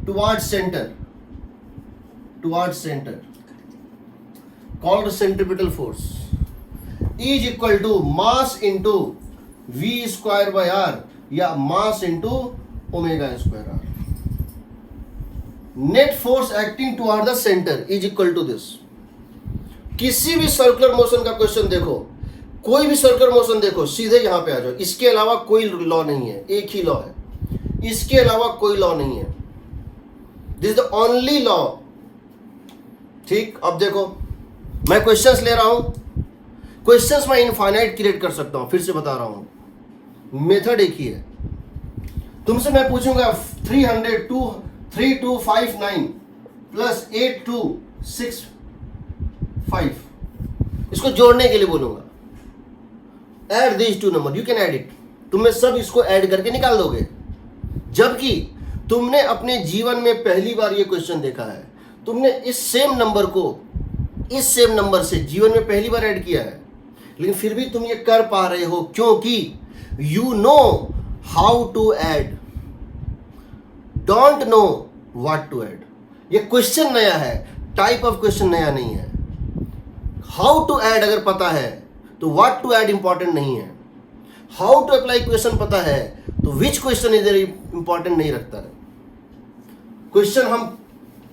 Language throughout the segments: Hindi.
towards center called centripetal force is equal to mass into v square by r या mass into omega square r. Net force acting toward the center is equal to this. किसी भी सर्कुलर मोशन का क्वेश्चन देखो, कोई भी सर्कुलर मोशन देखो, सीधे यहां पे आ जाओ. इसके अलावा कोई लॉ नहीं है, एक ही लॉ है, इसके अलावा कोई लॉ नहीं है. This is the only law. ठीक, अब देखो मैं क्वेश्चंस ले रहा हूं. क्वेश्चंस मैं इनफाइनाइट क्रिएट कर सकता हूं. फिर से बता रहा हूं, मेथड एक ही है. तुमसे मैं पूछूंगा 3259 प्लस 8265, इसको जोड़ने के लिए बोलूंगा. Add these two number, you can add it. तुम्हें सब इसको ऐड करके निकाल दोगे. जबकि तुमने अपने जीवन में पहली बार ये क्वेश्चन देखा है. तुमने इस सेम नंबर को इस सेम नंबर से जीवन में पहली बार ऐड किया है, लेकिन फिर भी तुम ये कर पा रहे हो क्योंकि you know how to add, don't know what to add. ये क्वेश्चन नया है, टाइप ऑफ क्वेश्चन नया नहीं है. हाउ टू ऐड अगर पता है तो व्हाट टू ऐड इंपॉर्टेंट नहीं है. हाउ टू अप्लाई क्वेश्चन पता है तो विच क्वेश्चन इधर इंपॉर्टेंट नहीं रखता है. क्वेश्चन हम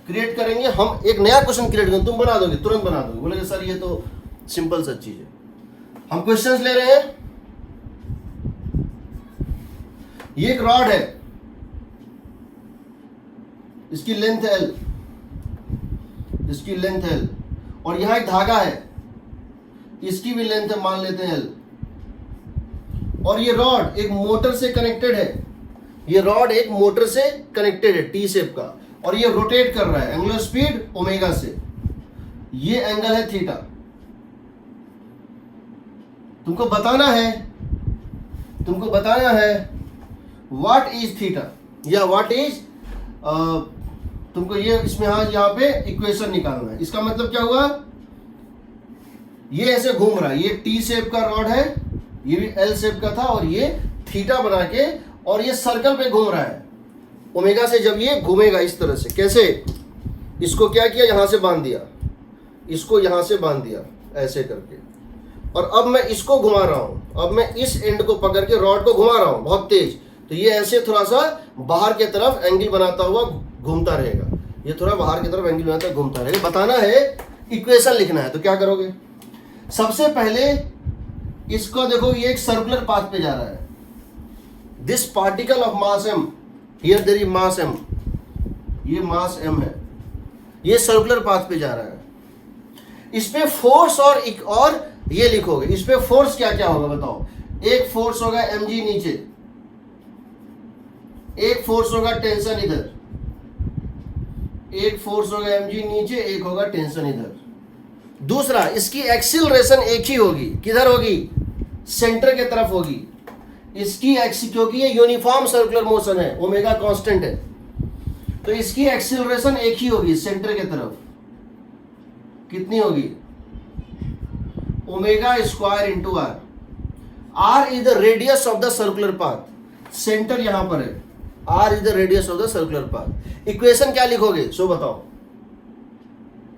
क्रिएट करेंगे, हम एक नया क्वेश्चन क्रिएट करेंगे, तुम बना दोगे, तुरंत बना दोगे, बोलेगे सर ये तो सिंपल सा चीज है. हम क्वेश्चंस ले रहे हैं. ये एक रॉड है, इसकी लेंथ L, इसकी लेंथ L, और यहां एक धागा है, इसकी भी लेंथ है, मान लेते हैं L. और ये रॉड एक मोटर से कनेक्टेड है. ये रॉड एक मोटर से कनेक्टेड है, टी शेप का, और ये रोटेट कर रहा है एंगुलर स्पीड ओमेगा से. ये एंगल है थीटा. तुमको बताना है व्हाट इज थीटा या व्हाट इज, तुमको ये इसमें यहाँ पे इक्वेशन निकालना है. इसका मतलब क्या हुआ, ये ऐसे घूम रहा है, ये टी शेप का रॉड है, ये भी एल शेप का था, और ये थीटा बना के, और ये सर्कल पे घूम रहा है ओमेगा से. जब ये घूमेगा इस तरह से, कैसे, इसको क्या किया, यहां से बांध दिया, इसको यहां से बांध दिया ऐसे करके, और अब मैं इसको घुमा रहा हूं. अब मैं इस एंड को पकड़ के रॉड को घुमा रहा हूं बहुत तेज, तो ये ऐसे थोड़ा सा बाहर की तरफ एंगल बनाता हुआ घूमता रहेगा. ये थोड़ा बाहर की तरफ एंगल बनाता हुआ घूमता रहेगा. बताना है, इक्वेशन लिखना है, तो क्या करोगे. सबसे पहले इसको देखो, ये एक सर्कुलर पाथ पे जा रहा है. This particle of mass m, here there is mass m, ये मास m है, ये सर्कुलर पाथ पे जा रहा है. इस पे फोर्स और ये लिखोगे. इस पे फोर्स क्या क्या होगा बताओ. एक फोर्स होगा mg नीचे, एक फोर्स होगा टेंशन इधर, एक फोर्स होगा mg नीचे, एक होगा टेंशन इधर. दूसरा, इसकी एक्सीलरेशन एक ही होगी, किधर होगी, सेंटर के तरफ होगी. इसकी क्योंकि ये यूनिफॉर्म सर्कुलर मोशन है, ओमेगा कांस्टेंट है, तो इसकी एक्सीलरेशन एक ही होगी सेंटर के तरफ. कितनी होगी, omega square into R. R is the radius of the circular path, centre यहां पर है, R is the radius of the circular path. Equation क्या लिखोगे, सो बताओ,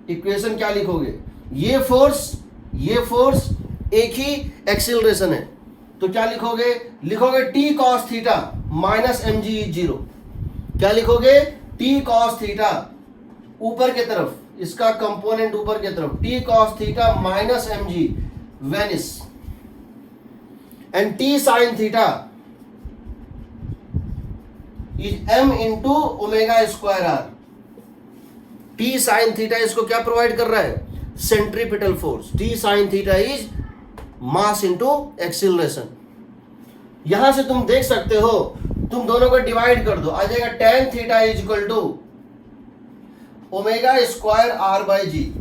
इक्वेशन क्या लिखोगे. ये फोर्स एक ही एक्सीलरेशन है, तो क्या लिखोगे, T cos theta minus mg is 0. क्या लिखोगे, टी कॉस थीटा ऊपर के तरफ, इसका कंपोनेंट ऊपर के तरफ, T cos theta minus mg vanish, and T sine theta is m into omega square R. T sine theta इसको क्या प्रोवाइड कर रहा है, centripetal force. T sine theta is mass into acceleration. यहां से तुम देख सकते हो, तुम दोनों को डिवाइड कर दो, आ जाएगा tan theta is equal to omega square R by G.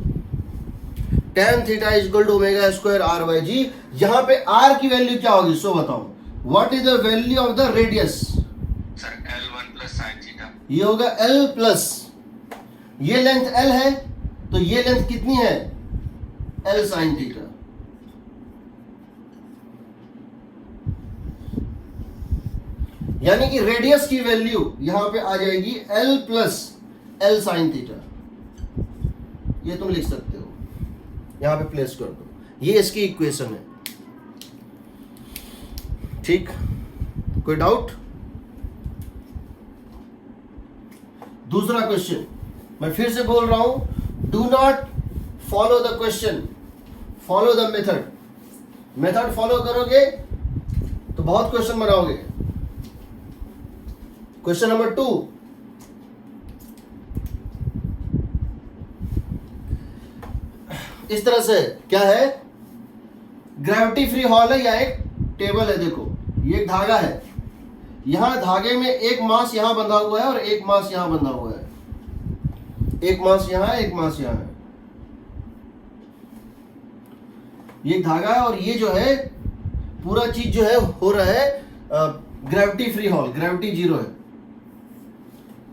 tan theta is equal to omega square R by G. यहां पे r की वैल्यू क्या होगी, सो बताओ. What is the value of the radius, sir L1 plus sine theta. ये होगा L प्लस, ये लेंथ L है, तो ये लेंथ कितनी है, L साइन थीटा. यानी कि रेडियस की वैल्यू यहां पे आ जाएगी L plus L sign theta. ये तुम लिख सकते हो, यहां पे प्लेस कर दो, ये इसकी इक्वेशन है। ठीक, कोई डाउट? दूसरा क्वेश्चन, मैं फिर से बोल रहा हूं, do not follow the question, follow the method. Method follow करोगे तो बहुत क्वेश्चन बनाओगे। क्वेश्चन नंबर 2, इस तरह से क्या है, ग्रेविटी फ्री हॉल है या एक टेबल है। देखो ये एक धागा है, यहां धागे में एक मास यहां बंधा हुआ है और एक मास यहां बंधा हुआ है, एक मास यहां है, एक मास यहां है। ये धागा है और ये जो है पूरा चीज जो है हो रहा है gravity free hall, gravity zero है,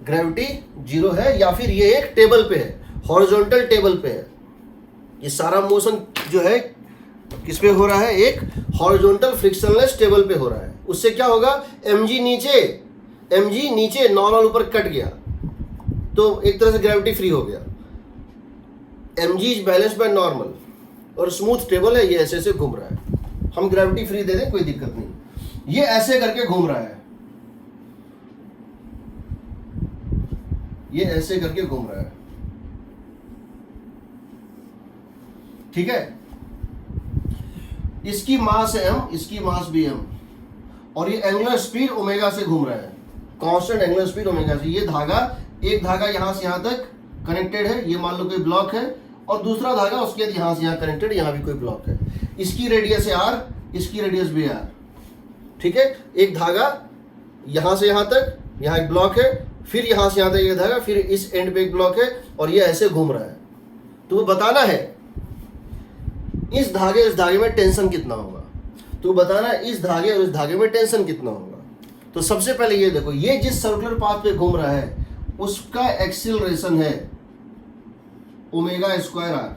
ग्रेविटी जीरो है, या फिर ये एक टेबल पे है, हॉरिजॉन्टल टेबल पे है। ये सारा मोशन जो है किस पे हो रहा है, एक हॉरिजॉन्टल फ्रिक्शनलेस टेबल पे हो रहा है। उससे क्या होगा, mg नीचे नॉर्मल ऊपर कट गया, तो एक तरह से ग्रेविटी फ्री हो गया। mg is balance by normal और स्मूथ टेबल है, ये ऐसे ऐसे घूम रहा है। हम ग्रेविटी फ्री दे दें कोई दिक्कत नहीं, ये ऐसे करके घूम रहा है, ये ऐसे करके घूम रहा है। ठीक है, इसकी मास है m, इसकी मास भी m, और ये एंगुलर स्पीड ओमेगा से घूम रहा है, कांस्टेंट एंगुलर स्पीड ओमेगा से। ये धागा, एक धागा यहां से यहां तक कनेक्टेड है, ये मान लो कोई ब्लॉक है, और दूसरा धागा उसके यहां से यहां कनेक्टेड, यहां भी कोई ब्लॉक है। इसकी रेडियस है r, इसकी रेडियस भी r। ठीक है, एक धागा यहां से यहां तक, यहां एक ब्लॉक है, फिर यहां से यहां तक एक धागा, फिर इस एंड पे एक ब्लॉक है, और ये ऐसे घूम रहा है। तो बताना है इस धागे में टेंशन कितना होगा, तो बताना इस धागे और इस धागे में टेंशन कितना होगा। तो सबसे पहले ये देखो, ये जिस सर्कुलर पाथ पे घूम रहा है उसका एक्सीलरेशन है ओमेगा स्क्वायर आर,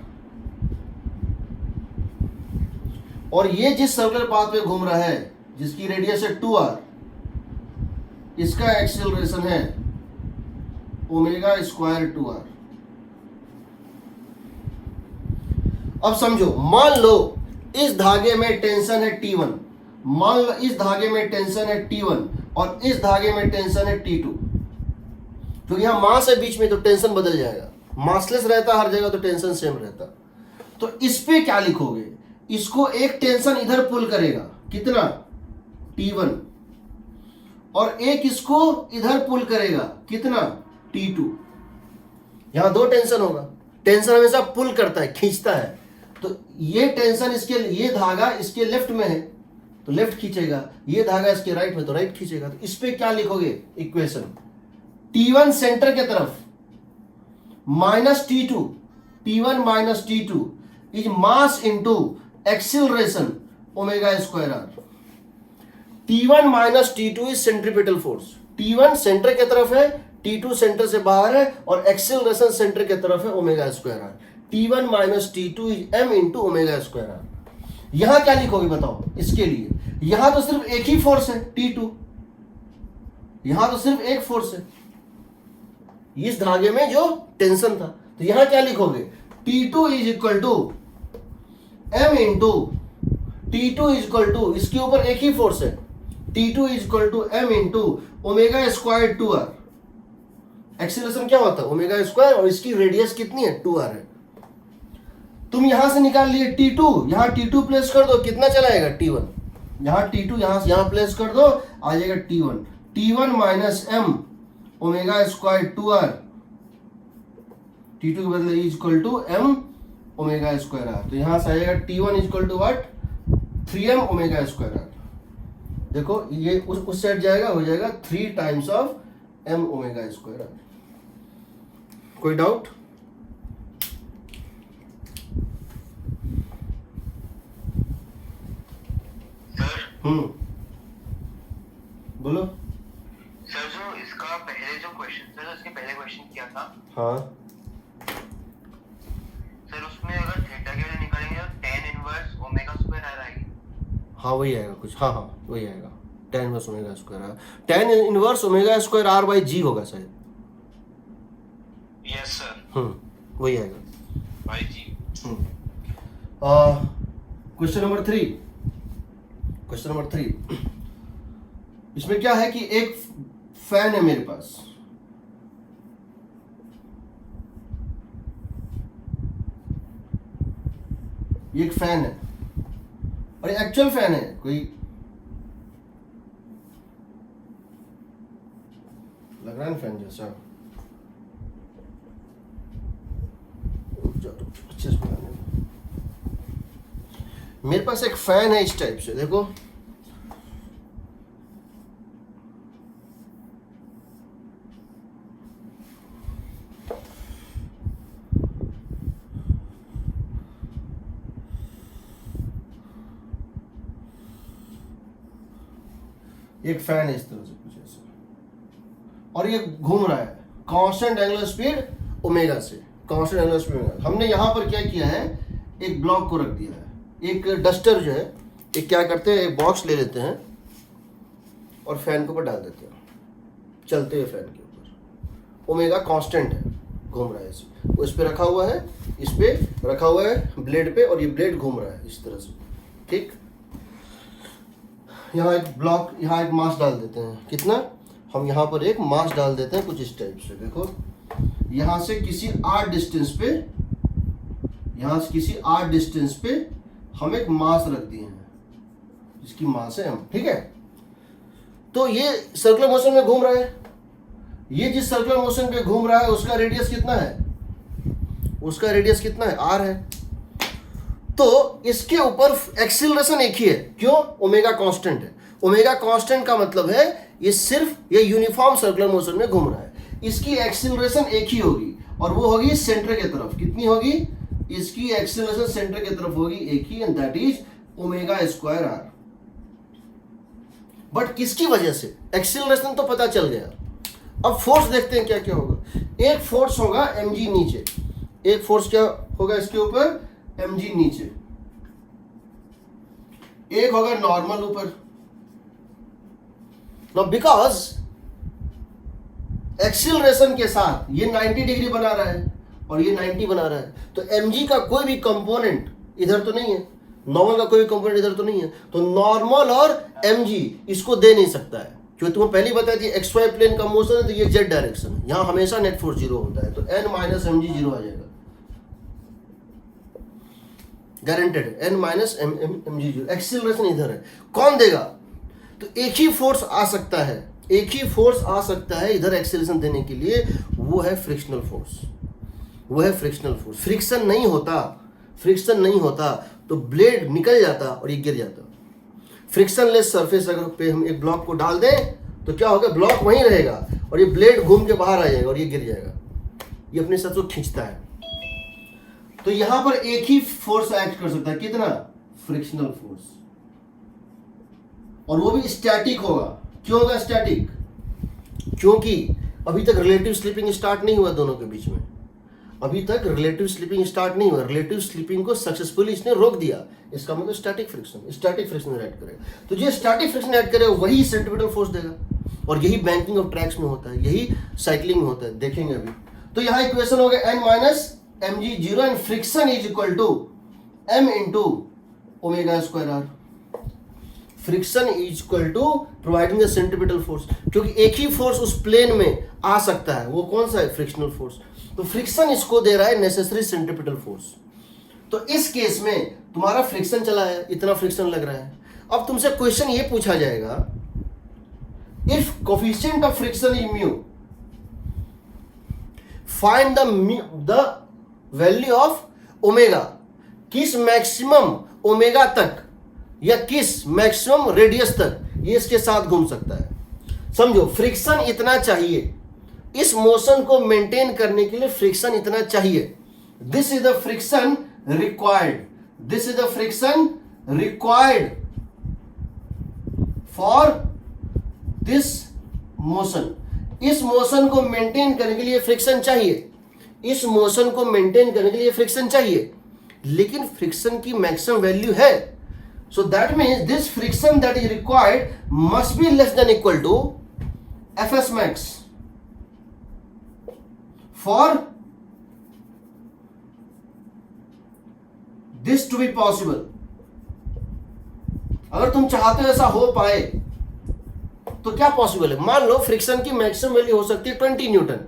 और ये जिस सर्कुलर पाथ पे घूम रहा है जिसकी रेडियस है 2r, इसका एक्सीलरेशन है ओमेगा स्क्वायर 2r। अब समझो, मान लो इस धागे में टेंशन है T1, मान लो इस धागे में टेंशन है T1 और इस धागे में टेंशन है T2, तो यहां मास है बीच में तो टेंशन बदल जाएगा, मासलेस रहता हर जगह तो टेंशन सेम रहता। तो इस पे क्या लिखोगे, इसको एक टेंशन इधर पुल करेगा, कितना, T1, और एक इसको इधर पुल करेगा, कितना, T2। यहां दो टेंशन होगा, टेंशन हमेशा पुल करता है, खींचता है। तो ये टेंशन इसके, ये धागा इसके लेफ्ट में है तो लेफ्ट खींचेगा, ये धागा इसके राइट में तो राइट खींचेगा। तो इस पे क्या लिखोगे इक्वेशन, T1 सेंटर के तरफ minus T2, T1 minus T2 is mass into acceleration omega square R. T1 minus T2 is centripetal force, T1 centre के तरफ है, T2 सेंटर से बाहर है, और एक्सीलरेशन सेंटर के तरफ है omega square R. T1 minus T2 is m into omega square R. यहां क्या लिखोगे बताओ इसके लिए, यहां तो सिर्फ एक ही फोर्स है T2, यहां तो सिर्फ एक फोर्स है इस धागे में जो टेंशन था। तो यहां क्या लिखोगे, T2 is equal to m into T2 is equal to, इसके ऊपर एक ही फोर्स है, T2 is equal to m into omega square 2r। Acceleration क्या होता है ओमेगा स्क्वायर, और इसकी रेडियस कितनी है 2r है। तुम यहां से निकाल लिए T2, यहां T2 प्लेस कर दो, कितना चलाएगा T1, यहां T2 यहां से यहां प्लेस कर दो, आ जाएगा T1, T1 minus m omega square 2r, T2 के बदले is equal to m omega square R. तो यहां से आएगा T1 is equal to what, 3m omega square R. देखो ये उस साइड जाएगा, हो जाएगा 3 times of m omega square R. कोई डाउट? बोलो सर। जो इसका पहले जो क्वेश्चन था, इसके पहले क्वेश्चन किया था, हाँ सर उसमें अगर थीटा के लिए निकालेंगे तो tan इनवर्स ओमेगा स्क्वायर आ जाएगी। हाँ वही आएगा कुछ, हाँ हाँ वही आएगा। tan inverse omega square R, tan inverse omega square R by G होगा शायद। यस सर, वही आएगा by G. Question number 3, question number 3, इसमें क्या है कि एक फैन है मेरे पास, ये एक फैन है और ये एक्चुअल फैन है, कोई लग रहा है ना फैन जैसा। अच्छे से बनाने दो। मेरे पास एक फैन है इस टाइप से, देखो एक फैन है इस तरह से कुछ ऐसा, और ये घूम रहा है कांस्टेंट एंगुलर स्पीड ओमेगा से, कांस्टेंट एंगुलर स्पीड ओमेगा। हमने यहाँ पर क्या किया है, एक ब्लॉक को रख दिया है, एक डस्टर जो है, एक क्या करते हैं, एक बॉक्स ले लेते हैं और फैन के ऊपर डाल देते हैं, चलते हुए फैन के ऊपर। ओमेगा कांस्टेंट है, घूम रहा है इसमें, वो इस पे रखा हुआ है, इस पे रखा हुआ है ब्लेड पे, और ये ब्लेड घूम रहा है इस तरह से, ठीक। यहाँ एक ब्लॉक, यहाँ एक मास डाल देते हैं, कितना, हम यहाँ पर एक मास डाल देते हैं कुछ इस टाइप से, देखो यहाँ से किसी r डिस्टेंस पे, यहाँ से किसी r डिस्टेंस पे हम एक मास रख दिए हैं, जिसकी मास है m, ठीक है। तो ये सर्कुलर मोशन में घूम रहा है, ये जिस सर्कुलर मोशन पे घूम रहा है उसका रेडियस कितना है, उसका रेडियस कितना है, r है। तो इसके ऊपर एक्सीलरेशन एक ही है, क्यों, ओमेगा कांस्टेंट है। ओमेगा कांस्टेंट का मतलब है ये सिर्फ ये यूनिफॉर्म सर्कुलर मोशन में घूम रहा है, इसकी एक्सीलरेशन एक ही होगी, और वो होगी सेंटर के तरफ, कितनी होगी, इसकी एक्सीलरेशन सेंटर की तरफ होगी एक ही, and that is omega square R. But किसकी वजह से, एक्सीलरेशन तो पता चल गया, अब फोर्स देखते हैं क्या क्या होगा। एक फोर्स होगा mg नीचे, एक फोर्स क्या होगा इसके ऊपर, mg नीचे, एक होगा नॉर्मल ऊपर। नाउ बिकॉज एक्सीलरेशन के साथ ये 90 डिग्री बना रहा है और ये 90 बना रहा है, तो mg का कोई भी कंपोनेंट इधर तो नहीं है, नॉर्मल का कोई भी कंपोनेंट इधर तो नहीं है, तो नॉर्मल और mg इसको दे नहीं सकता है, क्योंकि तुम्हें पहले बताया थी xy प्लेन का मोशन है तो ये z डायरेक्शन है, यहां हमेशा नेट फोर्स 0 होता है, तो n माइनस mg 0 आ जाएगा, guaranteed, n minus mg 0। Acceleration इधर है, कौन देगा, तो एक ही फोर्स आ सकता है, एक ही फोर्स आ सकता है इधर एक्सीलरेशन देने के लिए, वो है फ्रिक्शनल फोर्स, वो है फ्रिक्शनल फोर्स। फ्रिक्शन नहीं होता, फ्रिक्शन नहीं होता तो ब्लेड निकल जाता और ये गिर जाता। फ्रिक्शनलेस सरफेस अगर पे हम एक ब्लॉक को डाल दें तो क्या होगा, ब्लॉक वहीं रहेगा और ये ब्लेड घूम के बाहर आ जाएगा और ये गिर जाएगा, ये अपने साथ को खींचता है। तो यहां पर एक ही फोर्स एक्ट कर सकता है, कितना, फ्रिक्शनल फोर्स, और वो भी स्टैटिक होगा। क्यों होगा स्टैटिक, क्योंकि अभी तक रिलेटिव स्लिपिंग स्टार्ट नहीं हुआ दोनों के बीच में, अभी तक रिलेटिव स्लिपिंग स्टार्ट नहीं हुआ, रिलेटिव स्लिपिंग को सक्सेसफुली इसने रोक दिया, इसका मतलब static friction, static friction add करेगा। तो जो स्टैटिक फ्रिक्शन ऐड करेगा वही सेंट्रीपिटल फोर्स देगा, और यही बैंकिंग ऑफ ट्रैक्स में होता है, यही साइकिलिंग में होता है, देखेंगे अभी। तो यहाँ इक्वेशन हो गया n minus mg 0 and friction is equal to m into omega square R. Friction is equal to providing the centripetal force, क्योंकि एक ही फोर्स उस प्लेन में आ सकता है, वो कौन सा है, फ्रिक्शनल फोर्स। तो फ्रिक्शन इसको दे रहा है नेसेसरी सेंट्रीपिटल फोर्स। तो इस केस में तुम्हारा फ्रिक्शन चला है, इतना फ्रिक्शन लग रहा है। अब तुमसे क्वेश्चन ये पूछा जाएगा, if coefficient of friction is mu, find the value of omega, किस मैक्सिमम ओमेगा तक या किस मैक्सिमम रेडियस तक ये इसके साथ घूम सकता है। समझो, फ्रिक्शन इतना चाहिए, इस मोशन को मेंटेन करने के लिए फ्रिक्शन इतना चाहिए। This is the friction required, this is the friction required for this motion. इस मोशन को मेंटेन करने के लिए फ्रिक्शन चाहिए, इस मोशन को मेंटेन करने के लिए फ्रिक्शन चाहिए, लेकिन फ्रिक्शन की मैक्सिमम वैल्यू है So that means this friction that is required must be less than equal to Fs max for this to be possible. अगर तुम चाहते हो ऐसा हो पाए तो क्या पॉसिबल है? मान लो फ्रिक्शन की मैक्सिमम वैल्यू हो सकती है 20 न्यूटन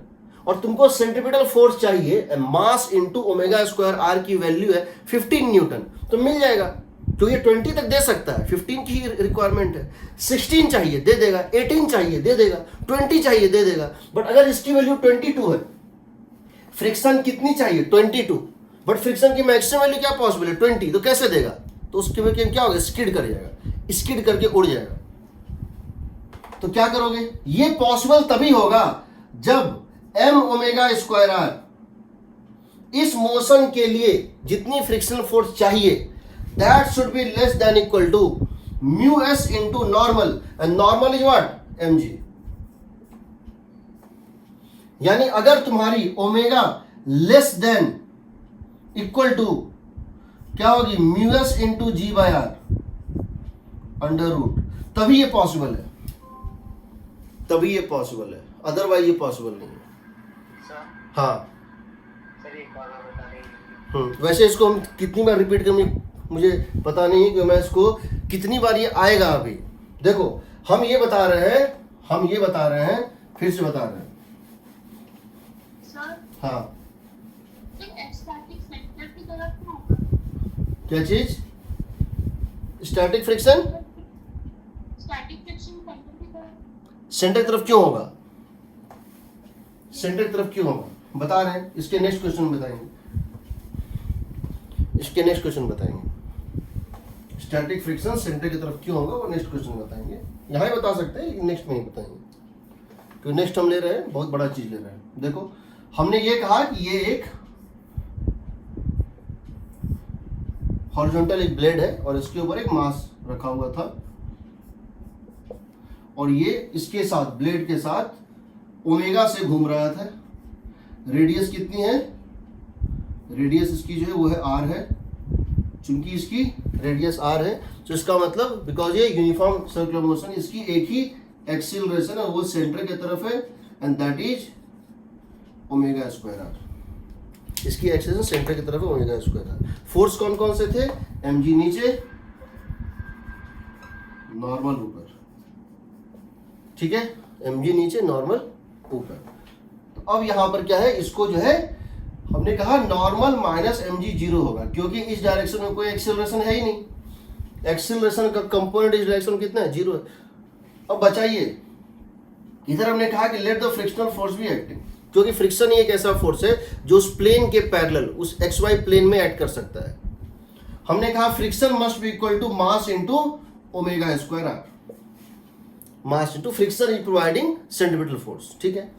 और तुमको सेंट्रीपिटल फोर्स चाहिए mass into omega square R की वैल्यू है 15 न्यूटन, तो मिल जाएगा तो ये 20 तक दे सकता है, 15 की रिक्वायरमेंट है। 16 चाहिए दे देगा, 18 चाहिए दे देगा, 20 चाहिए दे देगा। बट अगर इसकी वैल्यू 22 है, फ्रिक्शन कितनी चाहिए 22, बट फ्रिक्शन की मैक्सिमम वैल्यू क्या पॉसिबल है 20, तो कैसे देगा? तो उसके में क्या होगा? स्किड कर जाएगा, स्किड करके उड़ जाएगा। तो क्या करोगे? ये पॉसिबल तभी होगा जब एम ओमेगा स्क्वायर आर इस मोशन के लिए जितनी फ्रिक्शनल फोर्स चाहिए that should be less than equal to mu S into normal, and normal is what? M G. यानी अगर तुम्हारी omega less than equal to क्या होगी? Mu S into G by R under root, तभी ये पॉसिबल है, तभी ये पॉसिबल है, अदरवाइज ये पॉसिबल नहीं है। हाँ सर एक बार और बता दें। वैसे इसको हम कितनी बार रिपीट करेंगे मुझे पता नहीं कि मैं इसको कितनी बार ये आएगा। अभी देखो हम ये बता रहे हैं, फिर से बता रहे हैं। सर हाँ स्टैटिक सेंटर की तरफ क्यों होगा? क्या चीज? Static friction static friction centre की तरफ सेंटर की तरफ क्यों होगा? सेंटर की तरफ क्यों होगा बता रहे हैं, इसके नेक्स्ट क्वेश्चन बताएंगे, इसके नेक्स्ट क्वेश्चन बताएंगे। स्टैटिक फ्रिक्शन सेंटर की तरफ क्यों होगा वो नेक्स्ट क्वेश्चन बताएंगे। यहाँ ही बता सकते हैं, नेक्स्ट में ही बताएंगे, क्योंकि नेक्स्ट हम ले रहे हैं बहुत बड़ा चीज ले रहे हैं। देखो हमने ये कहा कि ये एक हॉरिजॉन्टल एक ब्लेड है और इसके ऊपर एक मास रखा हुआ था और ये इसके साथ ब्लेड के साथ ओमेगा से घूम रहा था। रेडियस कितनी है? रेडियस इसकी जो है वो है आर है, चूंकि इसकी रेडियस आर है तो इसका मतलब बिकॉज ये यूनिफॉर्म सर्कुलर मोशन, इसकी एक ही एक्सीलरेशन है, वो सेंटर की तरफ है and that is omega square R. इसकी एक्सीलरेशन सेंटर की तरफ है ओमेगा स्क्वायर आर। फोर्स कौन कौन से थे? एम जी नीचे, नॉर्मल ऊपर, ठीक है, एम जी नीचे नॉर्मल ऊपर। तो अब यहां पर क्या है, इसको जो है हमने कहा normal minus M G zero होगा क्योंकि इस डायरेक्शन में कोई एक्सेलरेशन है ही नहीं। एक्सेलरेशन का कंपोनेंट इस डायरेक्शन कितना है? जीरो है। अब बचाइए, इधर हमने कहा कि let the frictional force be acting, क्योंकि फ्रिक्शन ही एक ऐसा फोर्स है जो उस प्लेन के पैरेलल उस एक्स वाई प्लेन में एक्ट कर सकता है। हमने कहा friction must be equal to mass into omega square R, mass into friction is providing centripetal force, ठीक है।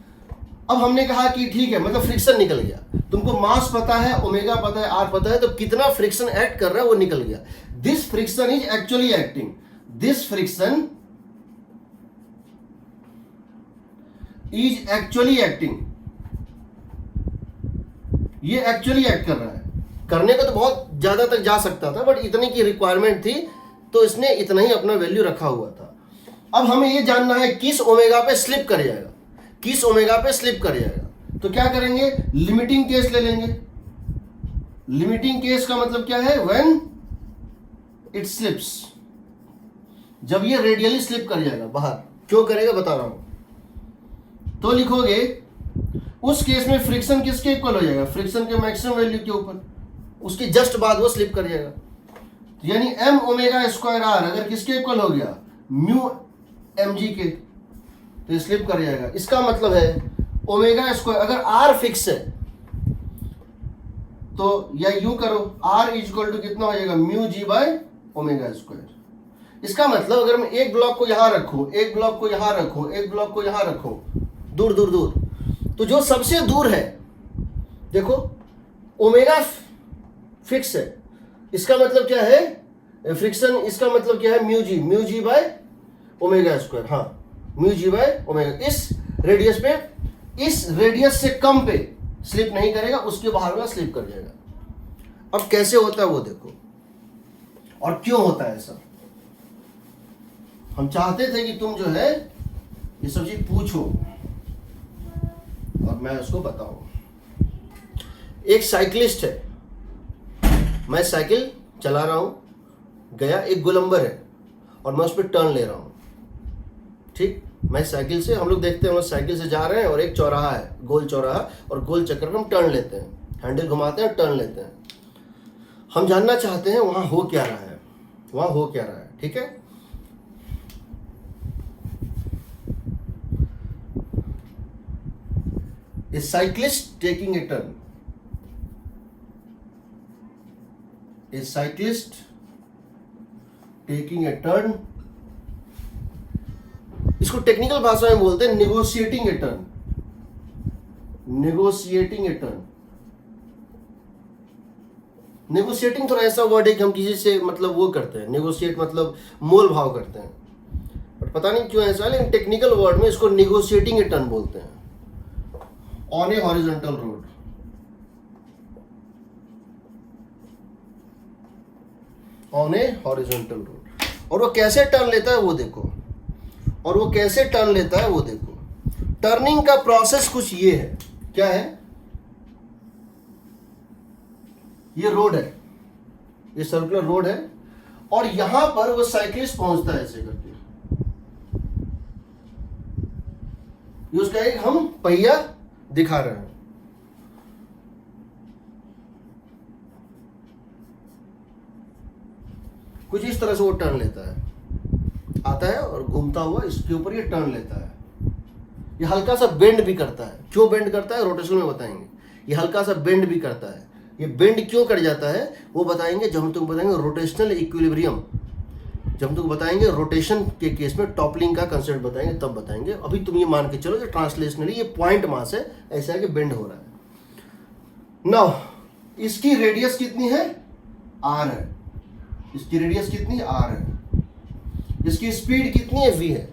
अब हमने कहा कि ठीक है, मतलब फ्रिक्शन निकल गया, तुमको मास पता है, ओमेगा पता है, आर पता है, तो कितना फ्रिक्शन एक्ट कर रहा है वो निकल गया। This friction is actually acting, this friction is actually acting, ये एक्चुअली एक्ट कर रहा है। करने को तो बहुत ज्यादा तक जा सकता था बट इतनी की रिक्वायरमेंट थी तो इसने इतना ही अपना वैल्यू रखा हुआ था। अब हमें ये जानना है किस ओमेगा पे स्लिप कर जाएगा, किस ओमेगा पे स्लिप कर जाएगा। तो क्या करेंगे, लिमिटिंग केस ले लेंगे। लिमिटिंग केस का मतलब क्या है? व्हेन इट स्लिप्स, जब ये रेडियली स्लिप कर जाएगा बाहर। क्यों करेगा बता रहा हूं। तो लिखोगे उस केस में फ्रिक्शन किसके इक्वल हो जाएगा? फ्रिक्शन के मैक्सिमम वैल्यू के ऊपर, उसके जस्ट बाद वो स्लिप कर जाएगा। तो यानी एम ओमेगा स्क्वायर आर अगर किसके इक्वल हो गया? म्यू एम जी के, तो ये स्लिप कर जाएगा। इसका मतलब है ओमेगा स्क्वायर, अगर आर फिक्स है तो या यूं करो, आर इज इक्वल टू कितना हो जाएगा? Mu G by omega square. इसका मतलब अगर मैं एक ब्लॉक को यहां रखूं, एक ब्लॉक को यहां रखूं, एक ब्लॉक को यहां रखूं, दूर दूर दूर, तो जो सबसे दूर है देखो ओमेगा फिक्स है, इसका मतलब क्या है? फ्रिक्शन, इसका मतलब क्या है? Mu G by omega square. हाँ, म्यू जी बाय ओमेगा। इस रेडियस पे, इस रेडियस से कम पे स्लिप नहीं करेगा, उसके बाहर में स्लिप कर जाएगा। अब कैसे होता है वो देखो। और क्यों होता है ऐसा। हम चाहते थे कि तुम जो है ये सब चीज पूछो और मैं उसको बताऊं। एक साइकिलिस्ट है, मैं साइकिल चला रहा हूं, गया एक गोलंबर है और मैं उस पर टर्न ले रहा हूं। ठीक, मैं साइकिल से, हम लोग देखते हैं हम लोग साइकिल से जा रहे हैं और एक चौराहा है, गोल चौराहा, और गोल चक्कर में हम टर्न लेते हैं, हैंडल घुमाते हैं और टर्न लेते हैं। हम जानना चाहते हैं वहां हो क्या रहा है, वहां हो क्या रहा है। ठीक है, A cyclist taking a turn. A cyclist taking a turn. इसको टेक्निकल भाषा में बोलते हैं नेगोशिएटिंग ए टर्न। नेगोशिएटिंग ए टर्न। नेगोशिएटिंग थोड़ा ऐसा वर्ड है कि हम किसी से मतलब वो करते हैं, नेगोशिएट मतलब मोल भाव करते हैं, बट पता नहीं क्यों ऐसा, लेकिन टेक्निकल वर्ड में इसको नेगोशिएटिंग ए टर्न बोलते हैं। On A horizontal road, on A horizontal road, और वो कैसे टर्न लेता है वो देखो, और वो कैसे टर्न लेता है वो देखो। टर्निंग का प्रोसेस कुछ ये है, क्या है, ये रोड है, ये सर्कुलर रोड है, और यहां पर वो साइकिलिस्ट पहुंचता है ऐसे करके। ये उसका एक हम पहिया दिखा रहे हैं। कुछ इस तरह से वो टर्न लेता है, आता है और घूमता हुआ इसके ऊपर ये टर्न लेता है। ये हल्का सा बेंड भी करता है। क्यों बेंड करता है रोटेशन में बताएंगे। ये हल्का सा बेंड भी करता है। ये बेंड क्यों कर जाता है वो बताएंगे जब हम तुमको बताएंगे रोटेशनल इक्विलिब्रियम। जब हम तुमको बताएंगे रोटेशन के केस में टॉपलिंग का कंसेप्ट बताएंगे तब बताएंगे। अभी तुम ये मान के चलो कि ट्रांसलेशनली ये पॉइंट मास है, ऐसा है कि बेंड हो रहा है। नाउ इसकी रेडियस कितनी है, आर है। इसकी रेडियस कितनी, आर है। इसकी स्पीड कितनी है, वी है।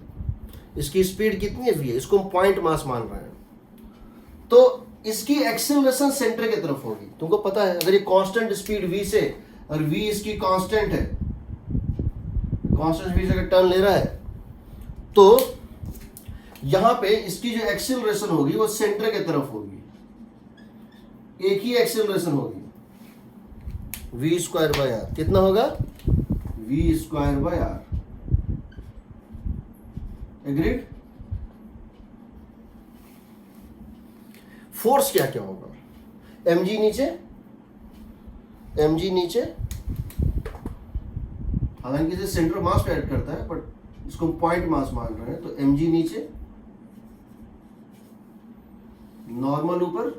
इसकी स्पीड कितनी है, वी है। इसको हम पॉइंट मास मान रहे हैं। तो इसकी एक्सेलरेशन सेंटर की तरफ होगी। तुमको पता है अगर ये कांस्टेंट स्पीड वी से और वी इसकी कांस्टेंट है, कांस्टेंट स्पीड से अगर टर्न ले रहा है तो यहां पे इसकी जो एक्सेलरेशन होगी वो सेंटर की तरफ होगी। एक ही एक्सेलरेशन होगी, वी स्क्वायर बाय आर। कितना होगा, V square by R. Agreed. Force क्या क्या होगा, mg नीचे, mg नीचे, हालांकि इसे सेंटर मास पे ऐड करता है बट इसको पॉइंट मास मान रहे हैं। तो mg नीचे, नॉर्मल ऊपर,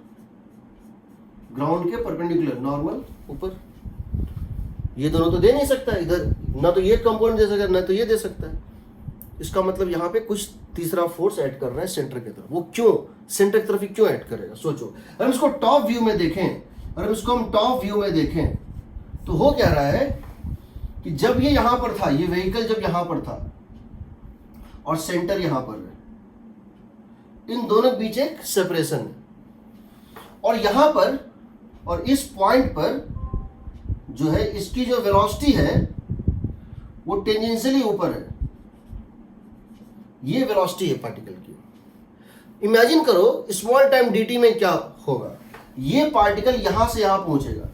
ग्राउंड के परपेंडिकुलर, नॉर्मल ऊपर। ये दोनों तो दे नहीं सकता इधर, ना तो ये कंपोनेंट दे सकता है ना तो ये दे सकता है। इसका मतलब यहाँ पे कुछ तीसरा फोर्स ऐड कर रहा है सेंटर की तरफ। वो क्यों सेंटर की तरफ ही क्यों ऐड करेगा, सोचो। अगर इसको टॉप व्यू में देखें, अगर इसको हम टॉप व्यू में देखें तो हो क्या रहा है कि जब ये यहां पर था, ये व्हीकल जब यहां पर था और सेंटर यहां पर है, इन दोनों के बीच एक सेपरेशन है। और यहां पर और इस पॉइंट पर जो है इसकी जो वेलोसिटी है वो टेंजेंशियली ऊपर है। ये वेलोसिटी है पार्टिकल की। इमेजिन करो स्मॉल टाइम dt में क्या होगा, ये पार्टिकल यहां से यहां पहुंचेगा।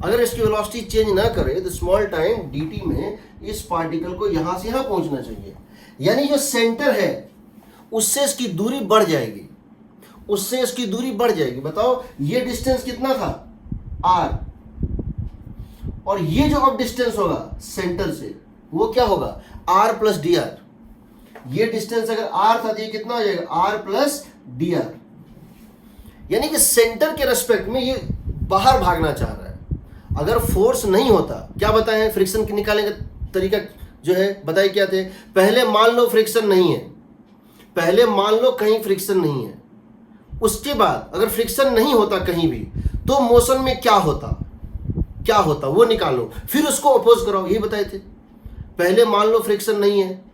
अगर इसकी वेलोसिटी चेंज ना करे तो स्मॉल टाइम dt में इस पार्टिकल को यहां से यहां पहुंचना चाहिए। यानी जो सेंटर है उससे इसकी दूरी बढ़ जाएगी, उससे इसकी दूरी बढ़ जाएगी। बताओ ये डिस्टेंस कितना था, r, और ये जो अब डिस्टेंस होगा सेंटर से वो क्या होगा, r प्लस डी आर। ये डिस्टेंस अगर r था तो ये कितना हो जाएगा, r प्लस डी आर। यानी कि सेंटर के रेस्पेक्ट में ये बाहर भागना चाह रहा है। अगर फोर्स नहीं होता, क्या बताएं फ्रिक्शन के निकालने का तरीका जो है बताइए क्या थे। पहले मान लो फ्रिक्शन नहीं है, पहले मान लो कहीं फ्रिक्शन नहीं है, उसके बाद अगर फ्रिक्शन नहीं होता कहीं भी तो मोशन में क्या होता, क्या होता वो निकालो, फिर उसको अपोज कराओ। ये बताए थे पहले मान लो फ्रिक्शन नहीं है,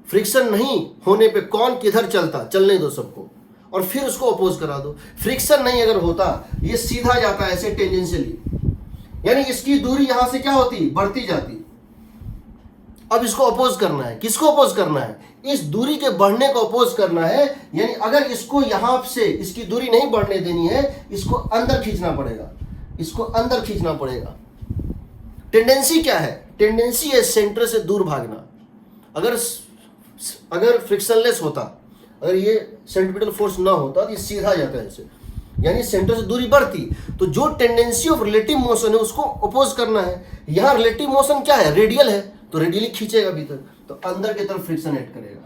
फ्रिक्शन नहीं होने पे कौन किधर चलता, चलने दो सबको, और फिर उसको अपोज करा दो। फ्रिक्शन नहीं अगर होता ये सीधा जाता ऐसे टेंजेंशियली, यानी इसकी दूरी यहां से क्या होती, बढ़ती जाती। अब इसको अपोज करना है। किसको अपोज करना है? इस दूरी के बढ़ने को अपोज करना है। यानी अगर इसको यहां से इसकी दूरी नहीं बढ़ने देनी है, इसको अंदर खींचना पड़ेगा, इसको अंदर खींचना पड़ेगा। टेंडेंसी क्या है? टेंडेंसी है सेंटर से दूर भागना। अगर फ्रिक्शनलेस होता, अगर ये सेंट्रीपिटल फोर्स ना होता तो ये सीधा जाता है ऐसे, यानी सेंटर से दूरी बढ़ती। तो जो टेंडेंसी ऑफ रिलेटिव मोशन है उसको अपोज करना है। यहां रिलेटिव मोशन क्या है? रेडियल है, तो रेडियली खींचेगा भीतर, तो अंदर की तरफ फ्रिक्शन ऐड करेगा।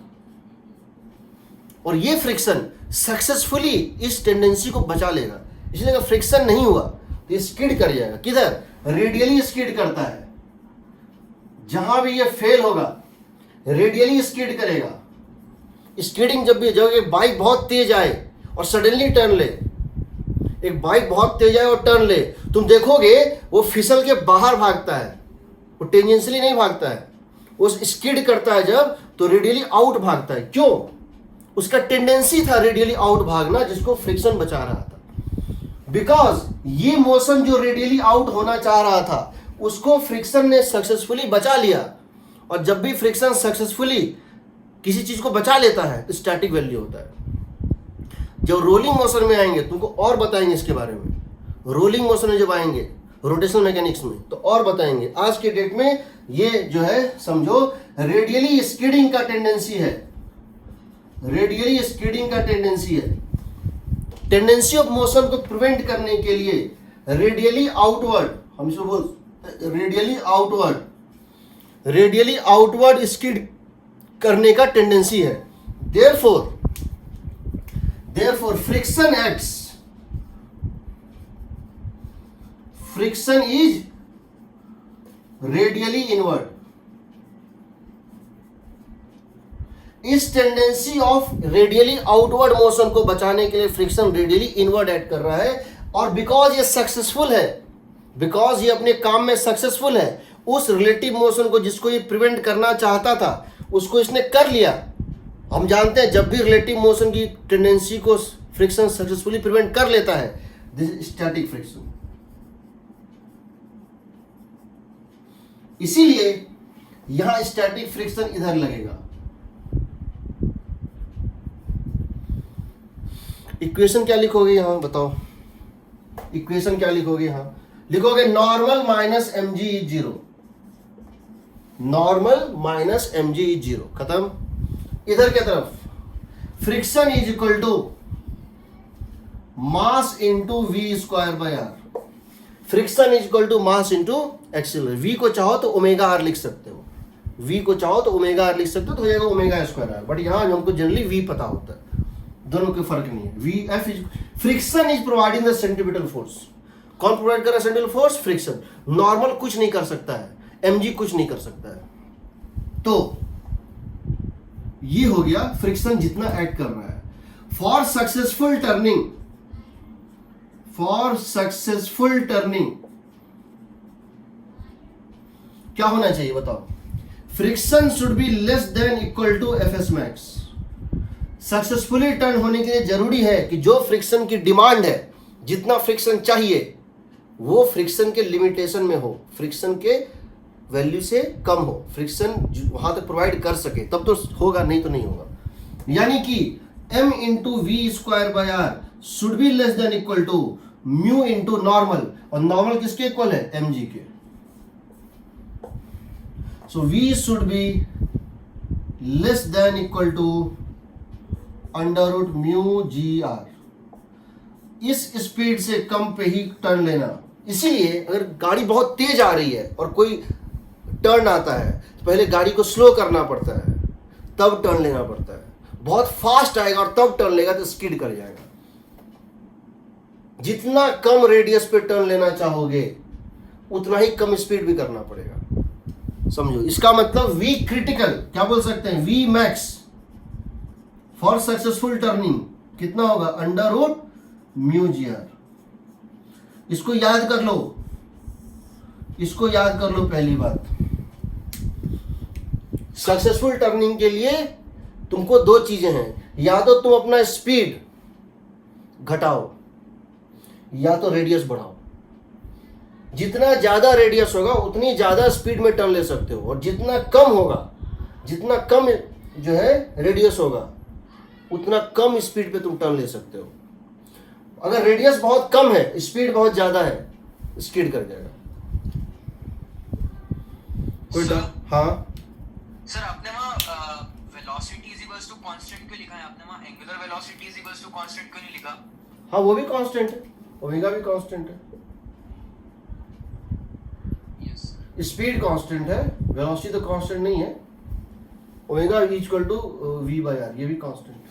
और ये फ्रिक्शन सक्सेसफुली इस टेंडेंसी को बचा लेगा। इसलिए अगर फ्रिक्शन नहीं हुआ तो ये स्किड कर जाएगा। किधर? रेडियली स्किड करता है। जहां भी ये फेल होगा रेडियली स्किड करेगा। स्किडिंग जब एक बाइक बहुत तेज आए और सडनली टर्न ले, एक बाइक बहुत तेज आए और टर्न ले, तुम देखोगे वो फिसल के बाहर भागता है, वो टेंजेंशियली नहीं भागता है। वो स्किड करता है जब, तो रेडियली आउट भागता है। क्यों? उसका टेंडेंसी था रेडियली आउट भागना, जिसको फ्रिक्शन बचा रहा था। बिकॉज ये मोशन जो रेडियली आउट होना चाह रहा था उसको फ्रिक्शन ने सक्सेसफुली बचा लिया। और जब भी फ्रिक्शन सक्सेसफुली किसी चीज को बचा लेता है तो स्टैटिक वैल्यू होता है। जब रोलिंग मोशन में आएंगे तुमको और बताएंगे इसके बारे में। रोलिंग मोशन में जब आएंगे रोटेशनल मैकेनिक्स में तो और बताएंगे। आज के डेट में ये जो है समझो रेडियली स्किडिंग का टेंडेंसी है, रेडियली स्किडिंग का टेंडेंसी है। टेंडेंसी ऑफ मोशन को प्रिवेंट करने के लिए रेडियली आउटवर्ड, हम इसको बोल रेडियली आउटवर्ड स्किड करने का टेंडेंसी है। Therefore friction is radially inward. इस tendency of radially outward motion को बचाने के लिए फ्रिक्शन रेडियली इनवर्ड ऐड कर रहा है। और बिकॉज ये सक्सेसफुल है, बिकॉज ये अपने काम में सक्सेसफुल है, उस रिलेटिव मोशन को जिसको ये प्रिवेंट करना चाहता था उसको इसने कर लिया। हम जानते हैं जब भी रिलेटिव मोशन की टेंडेंसी को फ्रिक्शन सक्सेसफुली प्रिवेंट कर लेता है, दिस इज स्टैटिक फ्रिक्शन। इसीलिए यहां स्टैटिक फ्रिक्शन इधर लगेगा। इक्वेशन क्या लिखोगे यहां बताओ? इक्वेशन क्या लिखोगे यहां? लिखोगे normal minus M G is zero, normal minus M G is zero, खत्म। इधर की तरफ friction is equal to mass into V square by R. Friction is equal to mass into acceleration. V को चाहो तो ओमेगा आर लिख सकते हो, वी को चाहो तो ओमेगा आर लिख सकते हो, तो हो जाएगा ओमेगा स्क्वायर आर। बट यहां हमको जनरली वी पता होता है, दोनों के फर्क नहीं है। V F is friction is providing the centripetal force. कौन प्रोवाइड कर रहा है सेंट्रीपिटल फोर्स? फ्रिक्शन। नॉर्मल कुछ नहीं कर सकता है, एमजी कुछ नहीं कर सकता है। तो ये हो गया फ्रिक्शन जितना ऐड कर रहा है। फॉर सक्सेसफुल टर्निंग क्या होना चाहिए बताओ? Friction should be less than equal to F S max. Successfully turn होने के लिए जरूरी है कि जो फ्रिक्शन की डिमांड है, जितना फ्रिक्शन चाहिए, वो फ्रिक्शन के लिमिटेशन में हो, फ्रिक्शन के वैल्यू से कम हो, फ्रिक्शन वहां तक प्रोवाइड कर सके, तब तो होगा, नहीं तो नहीं होगा। यानी कि m into V square by R should be less than equal to mu into normal. और नॉर्मल किसके इक्वल है? एम जी के। So v should be less than equal to under root mu G R. इस स्पीड से कम पे ही टर्न लेना। इसीलिए अगर गाड़ी बहुत तेज आ रही है और कोई टर्न आता है तो पहले गाड़ी को स्लो करना पड़ता है, तब टर्न लेना पड़ता है। बहुत फास्ट आएगा और तब टर्न लेगा तो स्किड कर जाएगा। जितना कम रेडियस पे टर्न लेना चाहोगे उतना ही कम स्पीड भी करना पड़ेगा। समझो, इसका मतलब वी क्रिटिकल क्या बोल सकते हैं? V max for successful turning कितना होगा? Under root mu G R. इसको याद कर लो, इसको याद कर लो। पहली बात, सक्सेसफुल टर्निंग के लिए तुमको दो चीजें हैं, या तो तुम अपना स्पीड घटाओ या तो रेडियस बढ़ाओ। जितना ज्यादा रेडियस होगा उतनी ज्यादा स्पीड में टर्न ले सकते हो, और जितना कम होगा, जितना कम जो है रेडियस होगा उतना कम स्पीड पे तुम टर्न ले सकते हो। अगर रेडियस बहुत कम है, स्पीड बहुत ज्यादा है, स्किड कर जाएगा। कोई हाँ सर आपने वहाँ velocity is equals to constant क्यों लिखा है? आपने वहाँ angular velocity is equals to constant क्यों नहीं लिखा? हाँ, वो भी कांस्टेंट है, ओमेगा भी कांस्टेंट है, स्पीड कांस्टेंट है, वेलोसिटी तो कांस्टेंट नहीं है। Omega equal to V by R, ये भी कांस्टेंट है।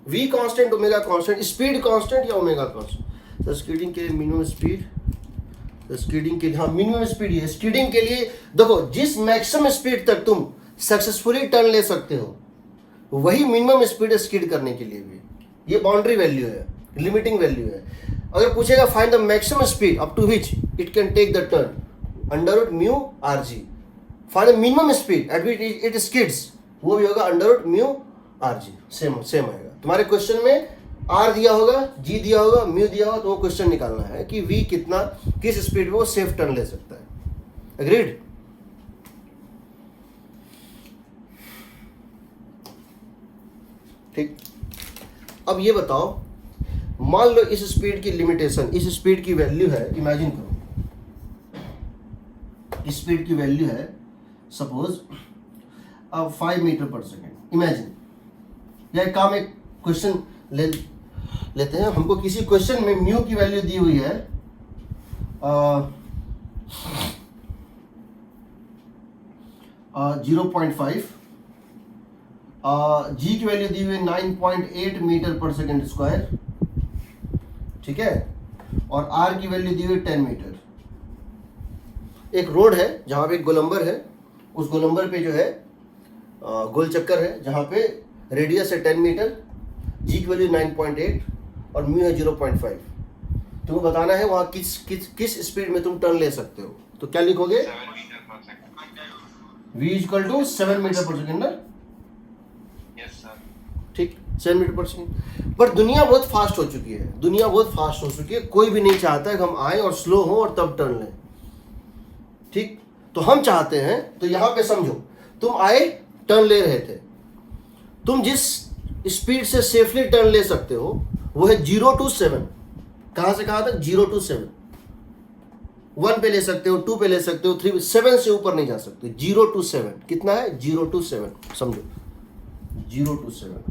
V constant, omega constant, speed constant या ओमेगा कांस्टेंट। तो स्कीडिंग के लिए मिनिमम स्पीड, स्कीडिंग के लिए हाँ मिनिमम स्पीड है। स्कीडिंग के लिए देखो, जिस मैक्सिमम स्पीड तक तुम सक्सेसफुली टर्न ले सकते हो वही मिनिमम स्पीड है स्कीड करने के लिए भी। ये बाउंड्री वैल्यू है, लिमिटिंग वैल्यू है। अगर पूछेगा find the maximum speed up to which it can take the turn, under root mu R G. Find the minimum speed at which it skids, वो भी होगा under root mu R G. Same आएगा। तुम्हारे क्वेश्चन में आर दिया होगा, जी दिया होगा, म्यू दिया होगा, तो वो क्वेश्चन निकालना है कि वी कितना, किस स्पीड में वो सेफ टर्न ले सकता है। एग्रीड? ठीक। अब ये बताओ, मान लो इस स्पीड की लिमिटेशन, इस स्पीड की वैल्यू है, इमेजिन करो इस स्पीड की वैल्यू है सपोज अब 5 मीटर पर सेकेंड, इमेजिन। या एक काम, एक क्वेश्चन लेते हैं। हमको किसी क्वेश्चन में म्यू की वैल्यू दी हुई है 0.5, जी की वैल्यू दी हुई है 9.8 मीटर पर सेकेंड स्क्वायर, ठीक है, और आर की वैल्यू दी हुई है 10 मीटर। एक रोड है जहां पे एक गोलंबर है, उस गोलंबर पे जो है गोल चक्कर है जहां पे रेडियस है 10 मीटर, जी की वैल्यू 9.8 और म्यू है 0.5। तुमको बताना है वहां किस स्पीड में तुम टर्न ले सकते हो। तो क्या लिखोगे? 7 मीटर पर second. v equal to 7 metre पर सेकेंड ना, यस सर। ठीक, 7 मीटर पर सेकेंड। पर दुनिया बहुत फास्ट हो चुकी है, दुनिया बहुत फास्ट हो चुकी है। कोई भी नहीं चाहता है कि हम आए और स्लो हो और तब टर्न लें, ठीक। तो हम चाहते हैं, तो यहां पे समझो, तुम आए, टर्न ले रहे थे, तुम जिस स्पीड से सेफली टर्न ले सकते हो वो है 0 to 7। कहां से कहां तक? 0 to 7। 1 पे ले सकते हो, 2 पे ले सकते हो, 3, 7 से ऊपर नहीं जा सकते। 0 to 7 कितना है? 0 to 7 समझो, 0 to 7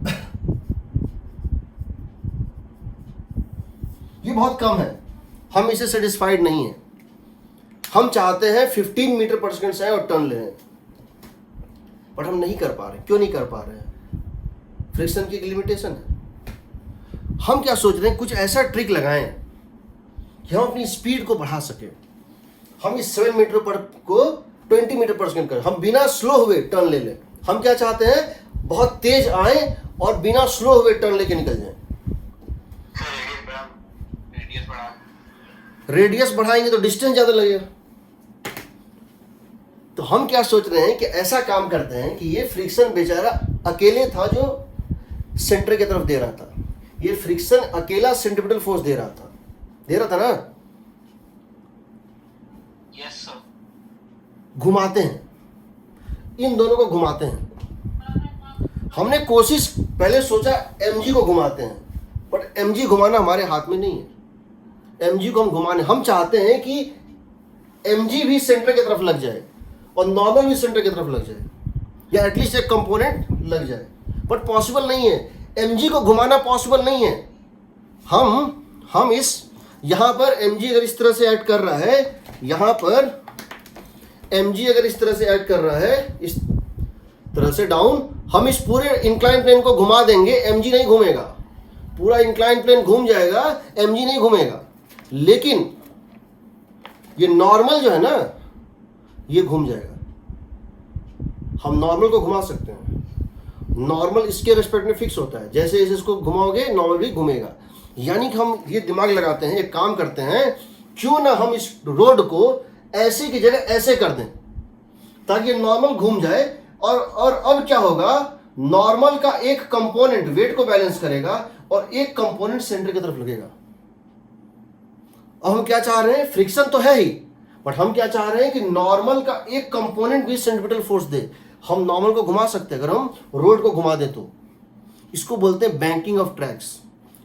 ये बहुत कम है, हम इसे सेटिस्फाइड नहीं है। हम चाहते हैं 15 मीटर पर सेकेंड से आए और टर्न लें, बट हम नहीं कर पा रहे। क्यों नहीं कर पा रहे हैं? फ्रिक्शन की एक लिमिटेशन है। हम क्या सोच रहे हैं, कुछ ऐसा ट्रिक लगाएं कि हम अपनी स्पीड को बढ़ा सकें। हम इस 7 मीटर पर को 20 मीटर पर सेकेंड करें, हम बिना स्लो हुए टर्न ले लें। हम क्या चाहते हैं, बहुत तेज आए और बिना स्लो हुए टर्न लेके निकल जाएं। रेडियस बढ़ा। रेडियस बढ़ाएंगे तो डिस्टेंस ज्यादा लगेगा। तो हम क्या सोच रहे हैं कि ऐसा काम करते हैं कि ये फ्रिक्शन बेचारा अकेले था जो सेंटर की तरफ दे रहा था, ये फ्रिक्शन अकेला सेंट्रीपिटल फोर्स दे रहा था ना। Yes sir. घुमाते हैं, इन दोनों को घुमाते हैं। हमने कोशिश पहले सोचा mg को घुमाते हैं, बट mg घुमाना हमारे हाथ में नहीं है। mg को हम घुमाने, हम चाहते हैं कि mg भी सेंटर की तरफ लग जाए और नॉर्मल भी सेंटर की तरफ लग जाए, या एटलीस्ट एक कंपोनेंट लग जाए, बट पॉसिबल नहीं है। mg को घुमाना पॉसिबल नहीं है। हम इस यहां पर mg अगर इस तरह से ऐड कर रहा है, यहां पर mg अगर इस तरह से ऐड कर रहा है, इस तरह से डाउन, हम इस पूरे इंक्लाइन प्लेन को घुमा देंगे, mg नहीं घूमेगा। पूरा इंक्लाइन प्लेन घूम जाएगा, mg नहीं घूमेगा। लेकिन ये नॉर्मल जो है ना, ये घूम जाएगा। हम नॉर्मल को घुमा सकते हैं, नॉर्मल इसके रेस्पेक्ट में फिक्स होता है। जैसे जैसे इसको घुमाओगे नॉर्मल भी घूमेगा। यानी कि हम ये दिमाग लगाते हैं, एक काम करते हैं, क्यों ना हम इस रोड को ऐसे की जगह ऐसे कर दें ताकि नॉर्मल घूम जाए। और अब क्या होगा, नॉर्मल का एक कंपोनेंट वेट को बैलेंस करेगा और एक कंपोनेंट सेंटर की तरफ लगेगा। अब हम क्या चाह रहे हैं, फ्रिक्शन तो है ही, बट हम क्या चाह रहे हैं कि नॉर्मल का एक कंपोनेंट भी सेंट्रीपिटल फोर्स दे। हम नॉर्मल को घुमा सकते हैं, अगर हम रोड को घुमा दें तो। इसको बोलते हैं बैंकिंग ऑफ ट्रैक्स,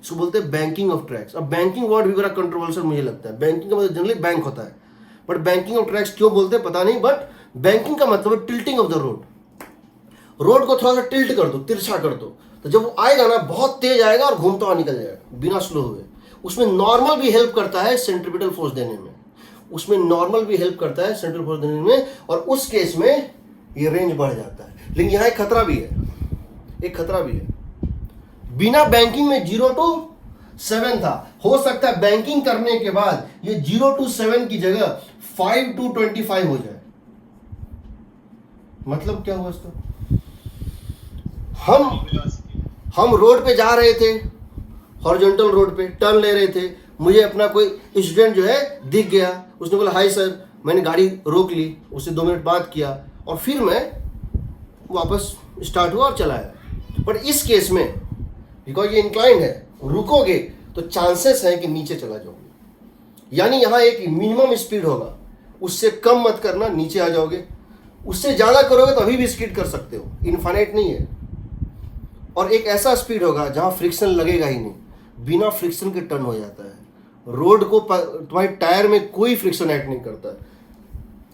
इसको बोलते हैं बैंकिंग ऑफ ट्रैक्स। अब बैंकिंग वर्ड भी बड़ा कंट्रोवर्शियल मुझे लगता है। बैंकिंग का मतलब जनरली बैंक होता है, बट बैंकिंग ऑफ ट्रैक्स क्यों बोलते हैं पता नहीं, बट बैंकिंग का मतलब है tilting of the road. Road को थोड़ा सा टिल्ट कर दो, तिरछा कर दो, तो जब वो आएगा ना बहुत तेज आएगा और घूमता हुआ निकल जाएगा बिना स्लो हुए। उसमें नॉर्मल भी हेल्प करता है सेंट्रीपिटल फोर्स देने में, उसमें नॉर्मल भी हेल्प करता है सेंट्रीपिटल फोर्स देने में, और उस केस में ये रेंज बढ़ जाता है। लेकिन यहाँ एक खतरा भी है, एक खतरा भी है। बिना बैंकिंग में 0 to 7 था, हो सकता है बैंकिंग करने के बाद ये 0 to 7 की जगह 5 to 25 हो जाए। मतलब क्या हुआ इसका, हम रोड पे जा रहे थे, हॉरिजॉन्टल रोड पे टर्न ले रहे थे, मुझे अपना कोई स्टूडेंट जो है दिख गया, उसने बोला हाय सर, मैंने गाड़ी रोक ली, उससे 2 मिनट बात किया और फिर मैं वापस स्टार्ट हुआ और चलाया। बट इस केस में बिकॉज ये इंक्लाइन है, रुकोगे तो चांसेस है कि नीचे चला जाओगे। यानी यहाँ एक मिनिमम स्पीड होगा, उससे कम मत करना, नीचे आ जाओगे। उससे ज़्यादा करोगे तो अभी भी स्किड कर सकते हो, इनफाइनाइट नहीं है। और एक ऐसा स्पीड होगा जहाँ फ्रिक्शन लगेगा ही नहीं, बिना फ्रिक्शन के टर्न हो जाता है। रोड को तुम्हारे टायर में कोई फ्रिक्शन ऐड नहीं करता।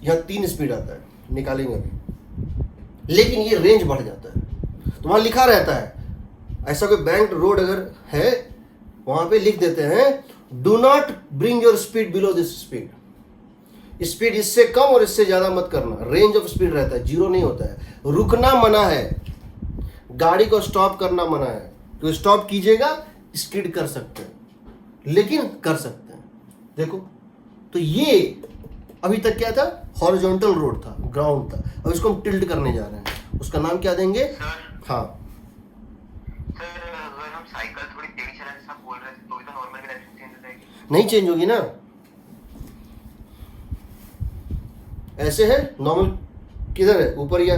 यहाँ 3 स्पीड आता है, निकालेंगे अभी, लेकिन ये रेंज बढ़ जाता है। तो वहाँ लिखा रहता है, ऐसा कोई बैंक्ड रोड अगर है वहाँ पे लिख देते हैं do not bring your speed below this speed. Speed इससे कम और इससे ज़्यादा मत करना, रेंज ऑफ स्पीड रहता है, 0 नहीं होता है। रुकना मना है, गाड़ी को स्टॉप करना मना है। तो स्टॉप कीजिएगा, स्किड कर सकते हैं, लेकिन कर सकते हैं। देखो तो ये अभी तक क्या था, हॉरिजॉन्टल रोड था, ग्राउंड था। अब इसको हम टिल्ट करने जा रहे हैं, उसका नाम क्या देंगे। हाँ सर, अगर हम साइकिल थोड़ी तेज चलाने से आप बोल रहे थे तो भी तो नॉर्मल की डायरेक्शन चेंज हो जाएगी। नहीं चेंज होगी ना, ऐसे है नॉर्मल, किधर है, ऊपर या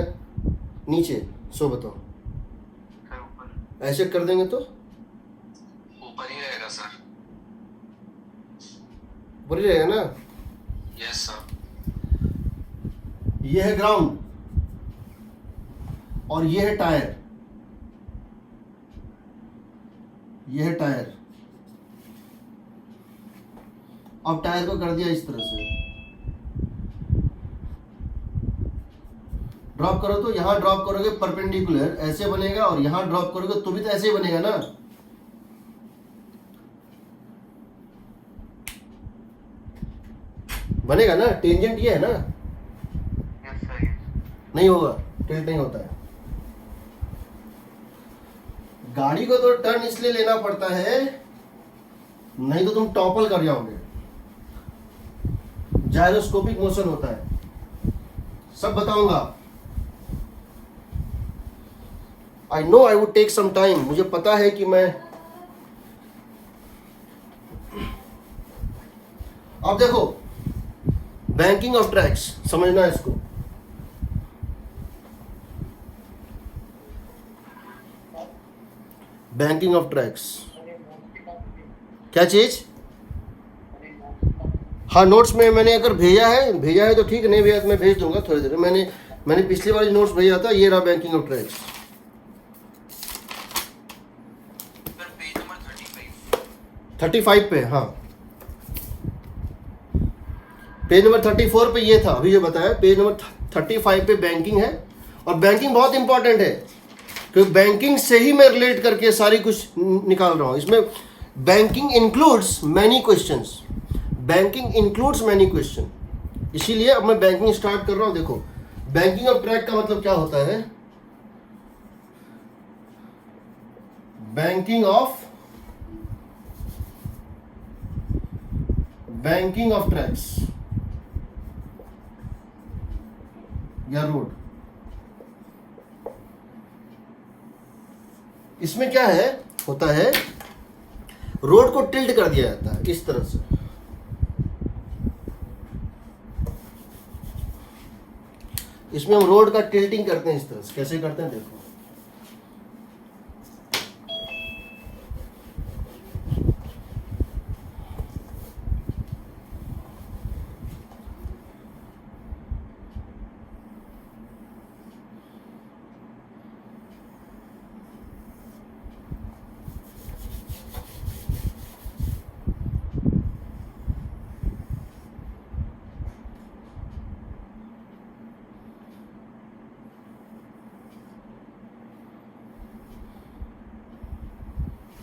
नीचे, सो बताओ। सर ऊपर। ऐसे कर देंगे तो ऊपर ही रहेगा सर। ऊपर ही रहेगा ना। Yes sir. ये है ग्राउंड और ये है टायर, ये है टायर। अब टायर को कर दिया इस तरह से, ड्रॉप करो तो यहां ड्रॉप करोगे परपेंडिकुलर ऐसे बनेगा, और यहां ड्रॉप करोगे तो भी तो ऐसे ही बनेगा ना। बनेगा ना, टेंजेंट ये है ना। Yes sir, yes. नहीं होगा, टिल्ट नहीं होता है। गाड़ी को तो टर्न इसलिए लेना पड़ता है, नहीं तो तुम टॉपल कर जाओगे। जायरोस्कोपिक मोशन होता है, सब बताऊंगा। I know I would take some time, मुझे पता है कि मैं। अब देखो बैंकिंग ऑफ ट्रैक्स, समझना है इसको। बैंकिंग ऑफ ट्रैक्स क्या चीज। हाँ नोट्स में मैंने अगर भेजा है तो ठीक, नहीं भेजा तो मैं भेज दूंगा थोड़ी देर में। मैंने पिछली बार नोट्स भेजा था, ये रहा banking of tracks. Page number 35 पे, हाँ पेज नंबर 34 पे ये था अभी जो बताया। पेज नंबर 35 पे बैंकिंग है, और बैंकिंग बहुत इंपॉर्टेंट है क्योंकि बैंकिंग से ही मैं रिलेट करके सारी कुछ निकाल रहा हूँ। इसमें banking includes many questions, banking includes many question, इसीलिए अब मैं बैंकिंग स्टार्ट कर रहा हूँ। देखो बैंकिंग ऑफ ट्रैक का मतलब क्या होता है। बैंकिंग ऑफ ट्रैक्स या रोड, इसमें क्या है होता है, रोड को टिल्ट कर दिया जाता है इस तरह से। इसमें हम रोड का टिल्टिंग करते हैं इस तरह से। कैसे करते हैं देखो,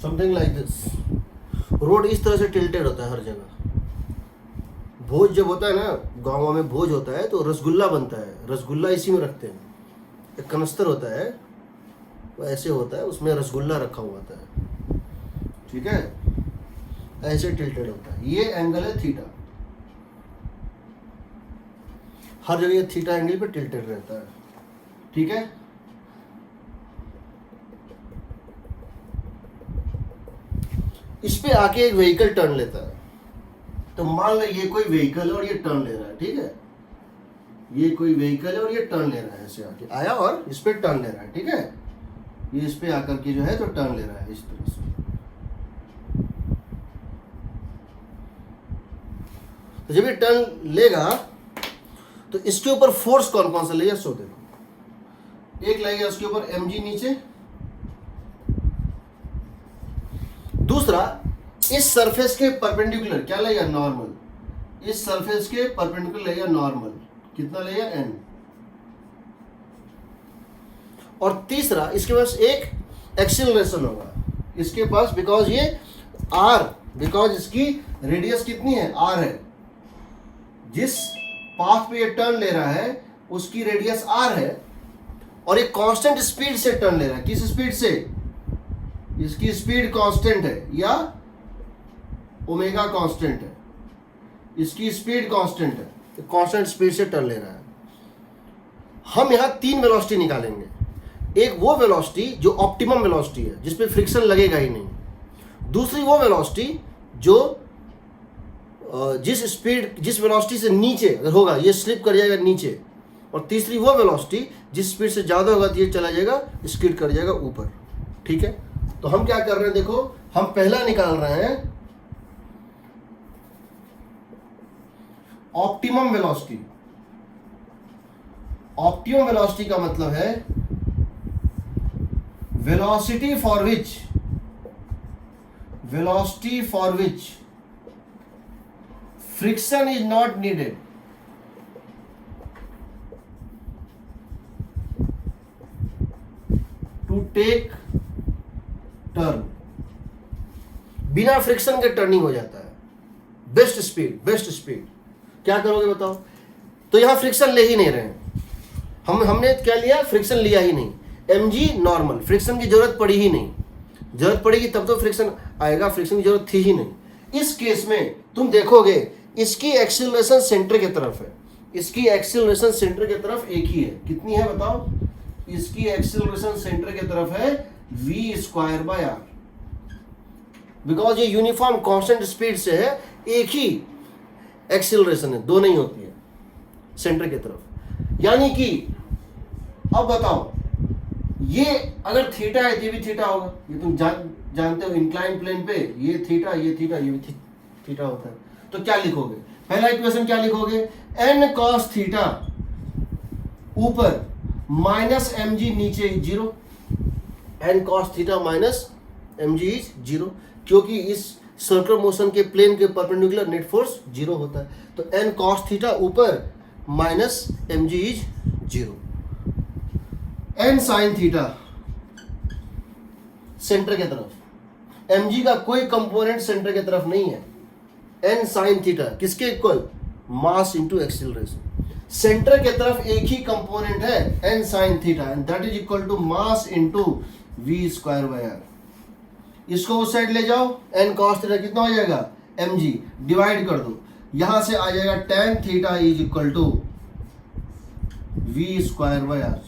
समथिंग लाइक दिस। रोड इस तरह से टिल्टेड होता है हर जगह। भोज जब होता है ना, गाँव में भोज होता है तो रसगुल्ला बनता है, रसगुल्ला इसी में रखते हैं। एक कनस्तर होता है, वो ऐसे होता है, उसमें रसगुल्ला रखा हुआ होता है, ठीक है, ऐसे टिल्टेड होता है। ये एंगल है थीटा, हर जगह ये थीटा एंगल पे टिल्टेड रहता है, ठीक है। इस पे आके एक व्हीकल टर्न लेता है, तो मान लो ये कोई व्हीकल है और ये टर्न ले रहा है, ठीक है, ये कोई व्हीकल है और ये टर्न ले रहा है, ऐसे आके आया और इस पे टर्न ले रहा है, ठीक है, ये इस पे आकर के जो है तो टर्न ले रहा है इस तरह से। तो जब ये टर्न लेगा तो इसके ऊपर फोर्स कौन कौन सा लेगा, सो देखो, एक लगेगा उसके ऊपर mg नीचे, दूसरा इस सरफेस के परपेंडिकुलर क्या लगेगा, नॉर्मल, इस सरफेस के परपेंडिकुलर लगेगा नॉर्मल, कितना लगेगा n, और तीसरा इसके पास एक एक्सीलरेशन होगा इसके पास, बिकॉज ये r, बिकॉज इसकी रेडियस कितनी है, r है, जिस पाथ पे ये टर्न ले रहा है उसकी रेडियस r है, और एक कांस्टेंट स्पीड से टर्न ले रहा है। किस स्पीड से, इसकी स्पीड कांस्टेंट है या ओमेगा कांस्टेंट है, इसकी स्पीड कांस्टेंट है, तो कांस्टेंट स्पीड से टर्न ले रहा है। हम यहां तीन वेलोसिटी निकालेंगे, एक वो वेलोसिटी जो ऑप्टिमम वेलोसिटी है जिस पे फ्रिक्शन लगेगा ही नहीं, दूसरी वो वेलोसिटी जो जिस वेलोसिटी से नीचे अगर होगा ये स्लिप कर जाएगा नीचे, और तीसरी वो वेलोसिटी जिस स्पीड से ज़्यादा होगा तो ये चला जाएगा, स्किड कर जाएगा ऊपर, ठीक है। तो हम क्या कर रहे हैं, देखो हम पहला निकाल रहे हैं ऑप्टिमम वेलोसिटी। ऑप्टिमम वेलोसिटी का मतलब है velocity for which friction is not needed, to take turn, बिना फ्रिक्शन के टर्निंग हो जाता है, बेस्ट स्पीड। क्या करोगे बताओ, तो यहां फ्रिक्शन ले ही नहीं रहे हैं, हमने क्या लिया, फ्रिक्शन लिया ही नहीं, mg नॉर्मल, फ्रिक्शन की जरूरत पड़ी ही नहीं, जरूरत पड़ेगी तब तो फ्रिक्शन आएगा, फ्रिक्शन की जरूरत थी ही नहीं। इस केस में तुम देखोगे इसकी एक्सीलरेशन सेंटर की तरफ है, इसकी एक्सीलरेशन सेंटर की तरफ एक ही है, कितनी है बताओ, इसकी एक्सीलरेशन सेंटर की तरफ है v²/r, बिकॉज ये यूनिफॉर्म कांस्टेंट स्पीड से है, एक ही एक्सीलरेशन है, दो नहीं होती है, सेंटर की तरफ। यानी कि अब बताओ ये अगर थीटा है ये भी थीटा होगा, ये तुम जानते हो, इंक्लाइन प्लेन पे ये थीटा ये भी थीटा होता है। तो क्या लिखोगे, पहला इक्वेशन क्या लिखोगे, n cos थीटा ऊपर माइनस mg नीचे 0, n cos theta minus mg is 0, क्योंकि इस सर्कुलर मोशन के प्लेन के परपेंडिकुलर नेट फोर्स 0 होता है। तो n cos थीटा ऊपर minus mg is 0, n sin theta centre की तरफ, mg का कोई कंपोनेंट सेंटर की तरफ नहीं है, n sin थीटा किसके इक्वल, मास इंटू एक्सीलरेशन, सेंटर की तरफ एक ही कंपोनेंट है n sin theta, and that is equal to mass into v²/r। इसको उस साइड ले जाओ, n cos थीटा कितना हो जाएगा, mg, डिवाइड कर दो, यहां से आ जाएगा tan theta is equal to v²/r।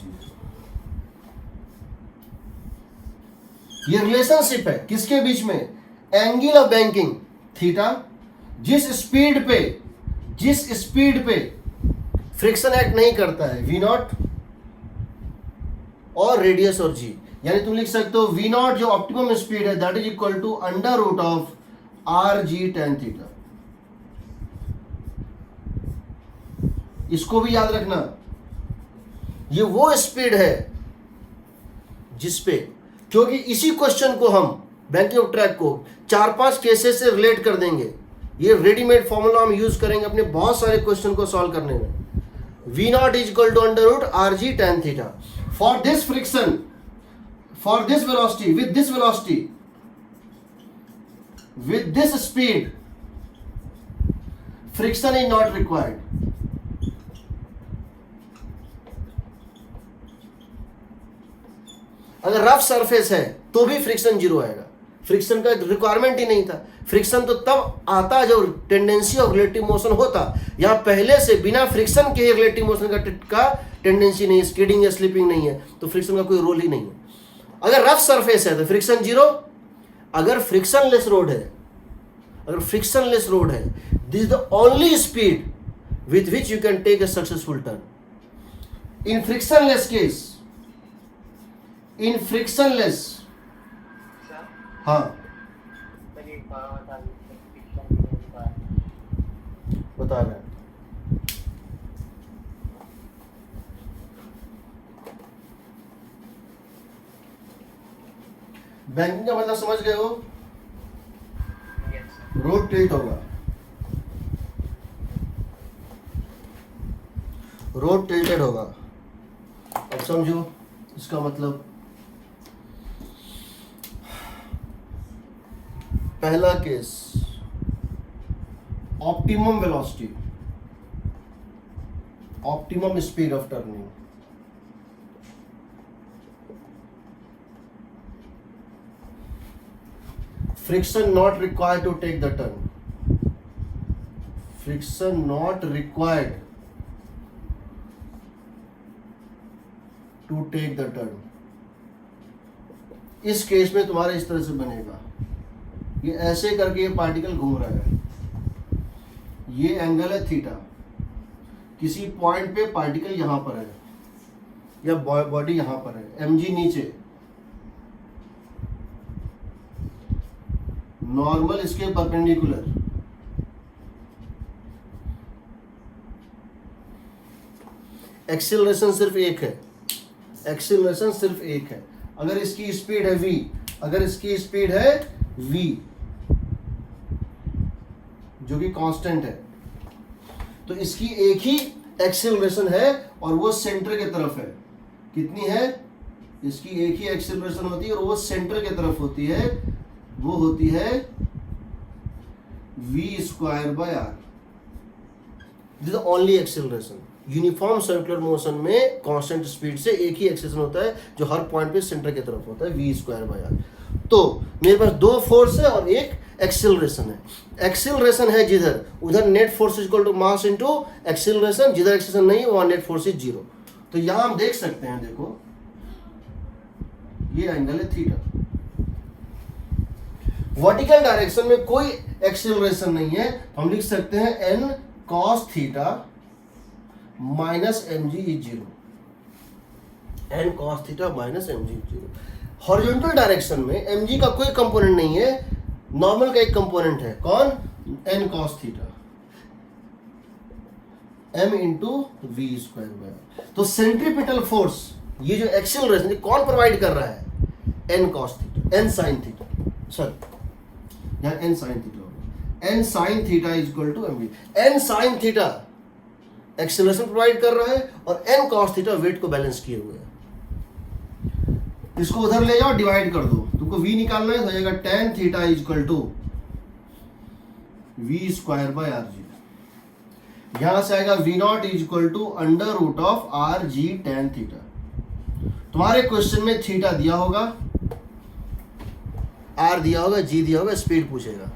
ये रिलेशनशिप है किसके बीच में, एंगल ऑफ बैंकिंग थीटा, जिस स्पीड पे फ्रिक्शन एक्ट नहीं करता है v0 और रेडियस और g, यानी तुम लिख सकते हो v0 जो ऑप्टिमम स्पीड है that is equal to √of rg tan theta. इसको भी याद रखना, ये वो स्पीड है जिस पे, क्योंकि इसी क्वेश्चन को हम बैंकिंग ऑफ ट्रैक को 4-5 केसेस से रिलेट कर देंगे, ये रेडीमेड फॉर्मूला हम यूज करेंगे अपने बहुत सारे क्वेश्चन को सॉल्व करने में। v0 is equal to √rg tan theta for this friction, for this velocity, with this velocity with this speed friction is not required. अगर रफ सरफेस है तो भी फ्रिक्शन जीरो आएगा, फ्रिक्शन का रिक्वायरमेंट ही नहीं था। फ्रिक्शन तो तब आता जब टेंडेंसी ऑफ रिलेटिव मोशन होता, यहाँ पहले से बिना फ्रिक्शन के रिलेटिव मोशन का टेंडेंसी नहीं, स्किडिंग या स्लिपिंग नहीं है, तो फ्रिक्शन का कोई रोल ही नहीं है। अगर रफ सरफेस है तो फ्रिक्शन जीरो, अगर फ्रिक्शनलेस रोड है, this is the only speed with which you can take a successful turn. In frictionless case, in frictionless, sir हाँ मेरी बता दीजिए बता रहे हैं। बैंकिंग का मतलब समझ गए हो? यस सर रोड टिल्ट होगा, रोड टिल्टेड होगा। अब समझो इसका मतलब, पहला case optimum velocity, optimum speed of turning, friction not required to take the turn, friction not required to take the turn। इस केस में तुम्हारा इस तरह से बनेगा, ये ऐसे करके ये पार्टिकल घूम रहा है, ये एंगल है थीटा, किसी पॉइंट पे पार्टिकल यहां पर है या बॉडी यहां पर है, mg नीचे, नॉर्मल इसके परपेंडिकुलर, एक्सीलरेशन सिर्फ एक है, एक्सीलरेशन सिर्फ एक है। अगर इसकी स्पीड है v, अगर इसकी स्पीड है v जो कि कांस्टेंट है, तो इसकी एक ही एक्सीलरेशन है और वो सेंटर के तरफ है। कितनी है? इसकी एक ही एक्सीलरेशन होती है और वो सेंटर के तरफ होती है, वो होती है v²/r। This is only acceleration. Uniform circular motion में कांस्टेंट स्पीड से एक ही एक्सीलरेशन होता है जो हर पॉइंट पे सेंटर की तरफ होता है, v²/r। तो मेरे पास दो फोर्स है और एक एक्सीलरेशन है। एक्सीलरेशन है जिधर, उधर net force equal to mass into acceleration, जिधर एक्सीलरेशन नहीं वहां नेट फोर्स इज जीरो। तो यहां हम देख सकते हैं, देखो ये एंगल है थीटा, वर्टिकल डायरेक्शन में कोई एक्सीलरेशन नहीं है, हम लिख सकते हैं n cos theta minus mg is zero, n cos theta minus mg is zero. Horizontal direction में mg का कोई कंपोनेंट नहीं है, नॉर्मल का एक कंपोनेंट है, कौन? n cos theta, m into v²/r। तो सेंट्रीपिटल फोर्स, ये जो एक्सीलरेशन कौन प्रोवाइड कर रहा है? n cos theta, n sin theta, sorry यहाँ n sin थीटा होगा, n sin theta is equal to mv। n sin theta acceleration provide कर रहा है और n cos थीटा वेट को बैलेंस किए हुए है। इसको उधर ले जाओ, डिवाइड कर दो, तुमको v निकालना है तो हो जाएगा tan theta is equal to v²/rg। यहां से आएगा v0 is equal to √rg tan theta. तुम्हारे क्वेश्चन में थीटा दिया होगा, r दिया होगा, g दिया होगा, स्पीड पूछेगा,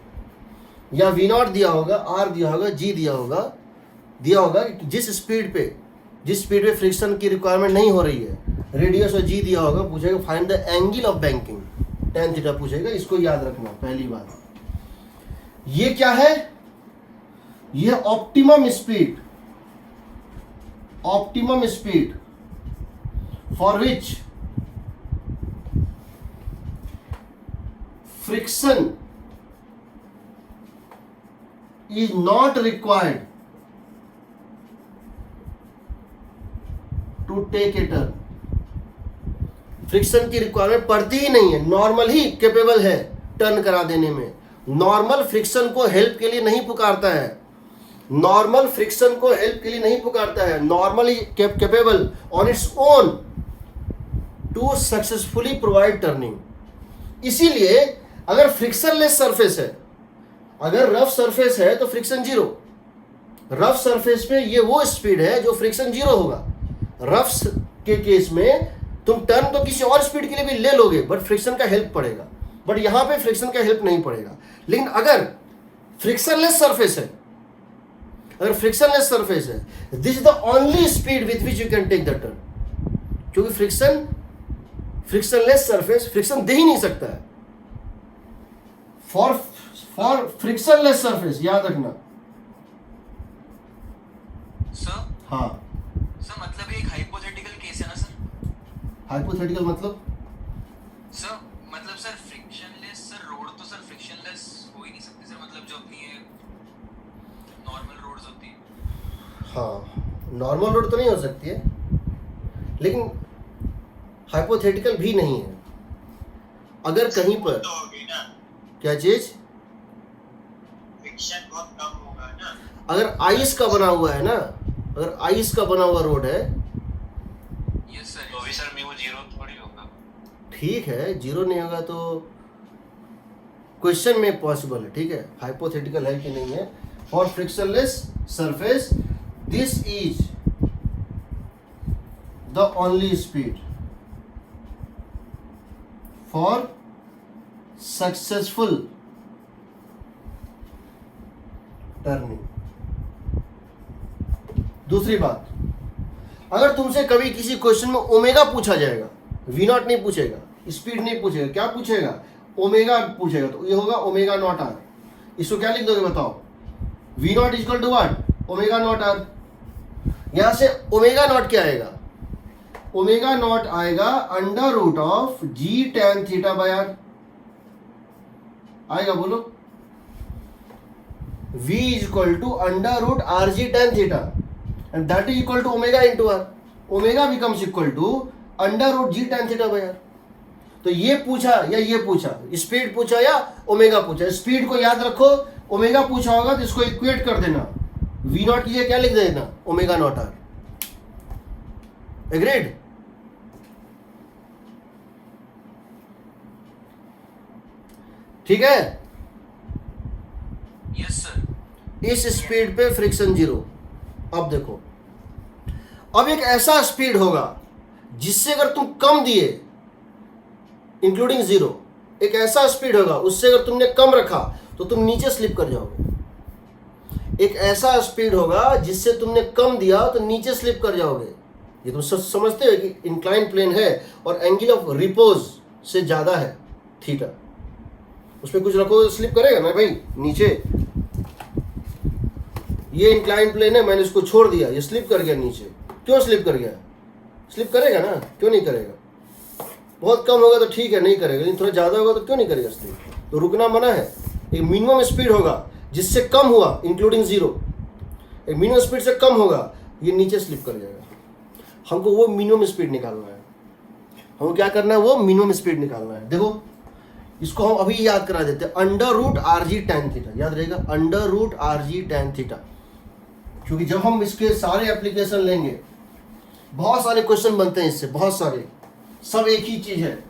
या v0 दिया होगा, r दिया होगा, g दिया होगा कि जिस स्पीड पे फ्रिक्शन की रिक्वायरमेंट नहीं हो रही है, रेडियस और g दिया होगा, पूछेगा find the angle of banking, tan theta पूछेगा। इसको याद रखना पहली बात। ये क्या है? ये optimum speed for which friction is not required to take a turn। Friction की रिक्वायरमेंट पड़ती ही नहीं है, नॉर्मल ही कैपेबल है टर्न करा देने में। नॉर्मल फ्रिक्शन को हेल्प के लिए नहीं पुकारता है, नॉर्मल ही capable on its own to successfully provide turning. इसीलिए अगर फ्रिक्शनलेस सरफेस है अगर रफ सरफेस है तो फ्रिक्शन जीरो। रफ सरफेस पे ये वो स्पीड है जो फ्रिक्शन जीरो होगा। रफ के केस में तुम टर्न तो किसी और स्पीड के लिए भी ले लोगे बट फ्रिक्शन का हेल्प पड़ेगा, बट यहां पे फ्रिक्शन का हेल्प नहीं पड़ेगा। लेकिन अगर फ्रिक्शनलेस सरफेस है, अगर फ्रिक्शनलेस सरफेस है, this is the only speed with which you can take the turn, क्योंकि फ्रिक्शनलेस सरफेस फ्रिक्शन दे ही नहीं सकता है। फॉर फ्रिक्शनलेस सरफेस याद रखना। सर हाँ, सर मतलब ये एक हाइपोथेटिकल केस है ना सर? हाइपोथेटिकल मतलब सर मतलब सर फ्रिक्शनलेस सर रोड तो सर फ्रिक्शनलेस हो ही नहीं सकती सर, मतलब जो अपनी ये नॉर्मल रोड्स होती है। हाँ, नॉर्मल रोड तो नहीं हो सकती है, लेकिन हाइपोथेटिकल भी नहीं है। अगर कहीं पर तो होगी ना, क्या चीज, फ्रिक्शन बहुत कम होगा ना। अगर आइस का बना हुआ है ना, अगर आइस का बना हुआ रोड है, यस सर। तो भी सर म्यू जीरो थोड़ी होगा। ठीक है, जीरो नहीं होगा तो क्वेश्चन में पॉसिबल है, ठीक है, हाइपोथेटिकल है कि नहीं है। For frictionless surface this is the only speed for successful turning. दूसरी बात, अगर तुमसे कभी किसी क्वेश्चन में ओमेगा पूछा जाएगा, वी नॉट नहीं पूछेगा, स्पीड नहीं पूछेगा, क्या पूछेगा, ओमेगा पूछेगा, तो ये होगा ओमेगा नॉट आर। इसको क्या लिख दोगे बताओ, V naught equal to what, omega naught R. यहां से ओमेगा नॉट क्या आएगा, ओमेगा नॉट आएगा under root of G tan theta by R आएगा, बोलो। v is equal to under root rg tan theta and that is equal to omega into r. Omega becomes equal to under root g tan theta by r. तो ये पूछा या ये पूछा, स्पीड पूछा या ओमेगा पूछा। स्पीड को याद रखो, ओमेगा पूछा होगा तो इसको इक्वेट कर देना, v नॉट की जगह क्या लिख देना, ओमेगा नॉट आर। एग्रीड? ठीक है, यस सर। इस स्पीड पे फ्रिक्शन जीरो। अब देखो, अब एक ऐसा स्पीड होगा जिससे अगर तुम कम दिए इंक्लूडिंग जीरो, एक ऐसा स्पीड होगा उससे अगर तुमने कम रखा तो तुम नीचे स्लिप कर जाओगे। एक ऐसा स्पीड होगा जिससे तुमने कम दिया तो नीचे स्लिप कर जाओगे। ये तुम समझते हो कि इंक्लाइन प्लेन है और एंगल ऑफ रिपोज से ज्यादा है थीटा, उसमें कुछ रखो तो स्लिप करेगा ना भाई नीचे। ये इंक्लाइन प्लेन है, मैंने इसको छोड़ दिया, ये स्लिप कर गया नीचे। क्यों स्लिप कर गया, स्लिप करेगा ना, क्यों नहीं करेगा। बहुत कम होगा तो ठीक है नहीं करेगा, लेकिन थोड़ा ज़्यादा होगा तो क्यों नहीं करेगा स्लिप। तो रुकना मना है। एक मिनिमम स्पीड होगा जिससे कम हुआ इंक्लूडिंग जीरो, एक मिनिमम स्पीड से कम होगा, ये नीचे स्लिप कर जाएगा। हमको वो मिनिमम स्पीड निकालना है, हमको क्या करना है, वो मिनिमम स्पीड निकालना है। देखो इसको हम अभी याद करा देते हैं, under root R G tan theta, याद रहेगा, under root R G tan theta. क्योंकि जब हम इसके सारे एप्लीकेशन लेंगे, बहुत सारे क्वेश्चन बनते हैं इससे, बहुत सारे, सब एक ही चीज है।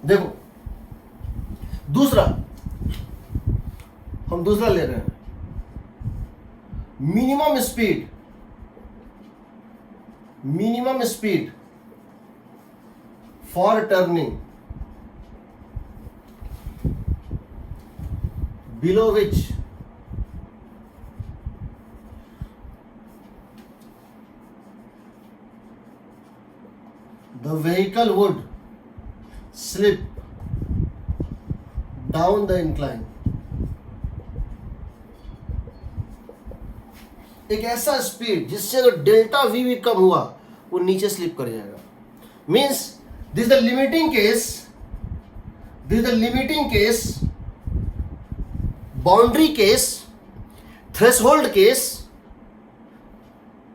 देखो दूसरा, हम दूसरा ले रहे हैं, minimum speed for turning below which the vehicle would slip down the incline। एक ऐसा स्पीड जिससे अगर डेल्टा वी भी कम हुआ वो नीचे स्लिप कर जाएगा। Means this the limiting case, boundary case, threshold case,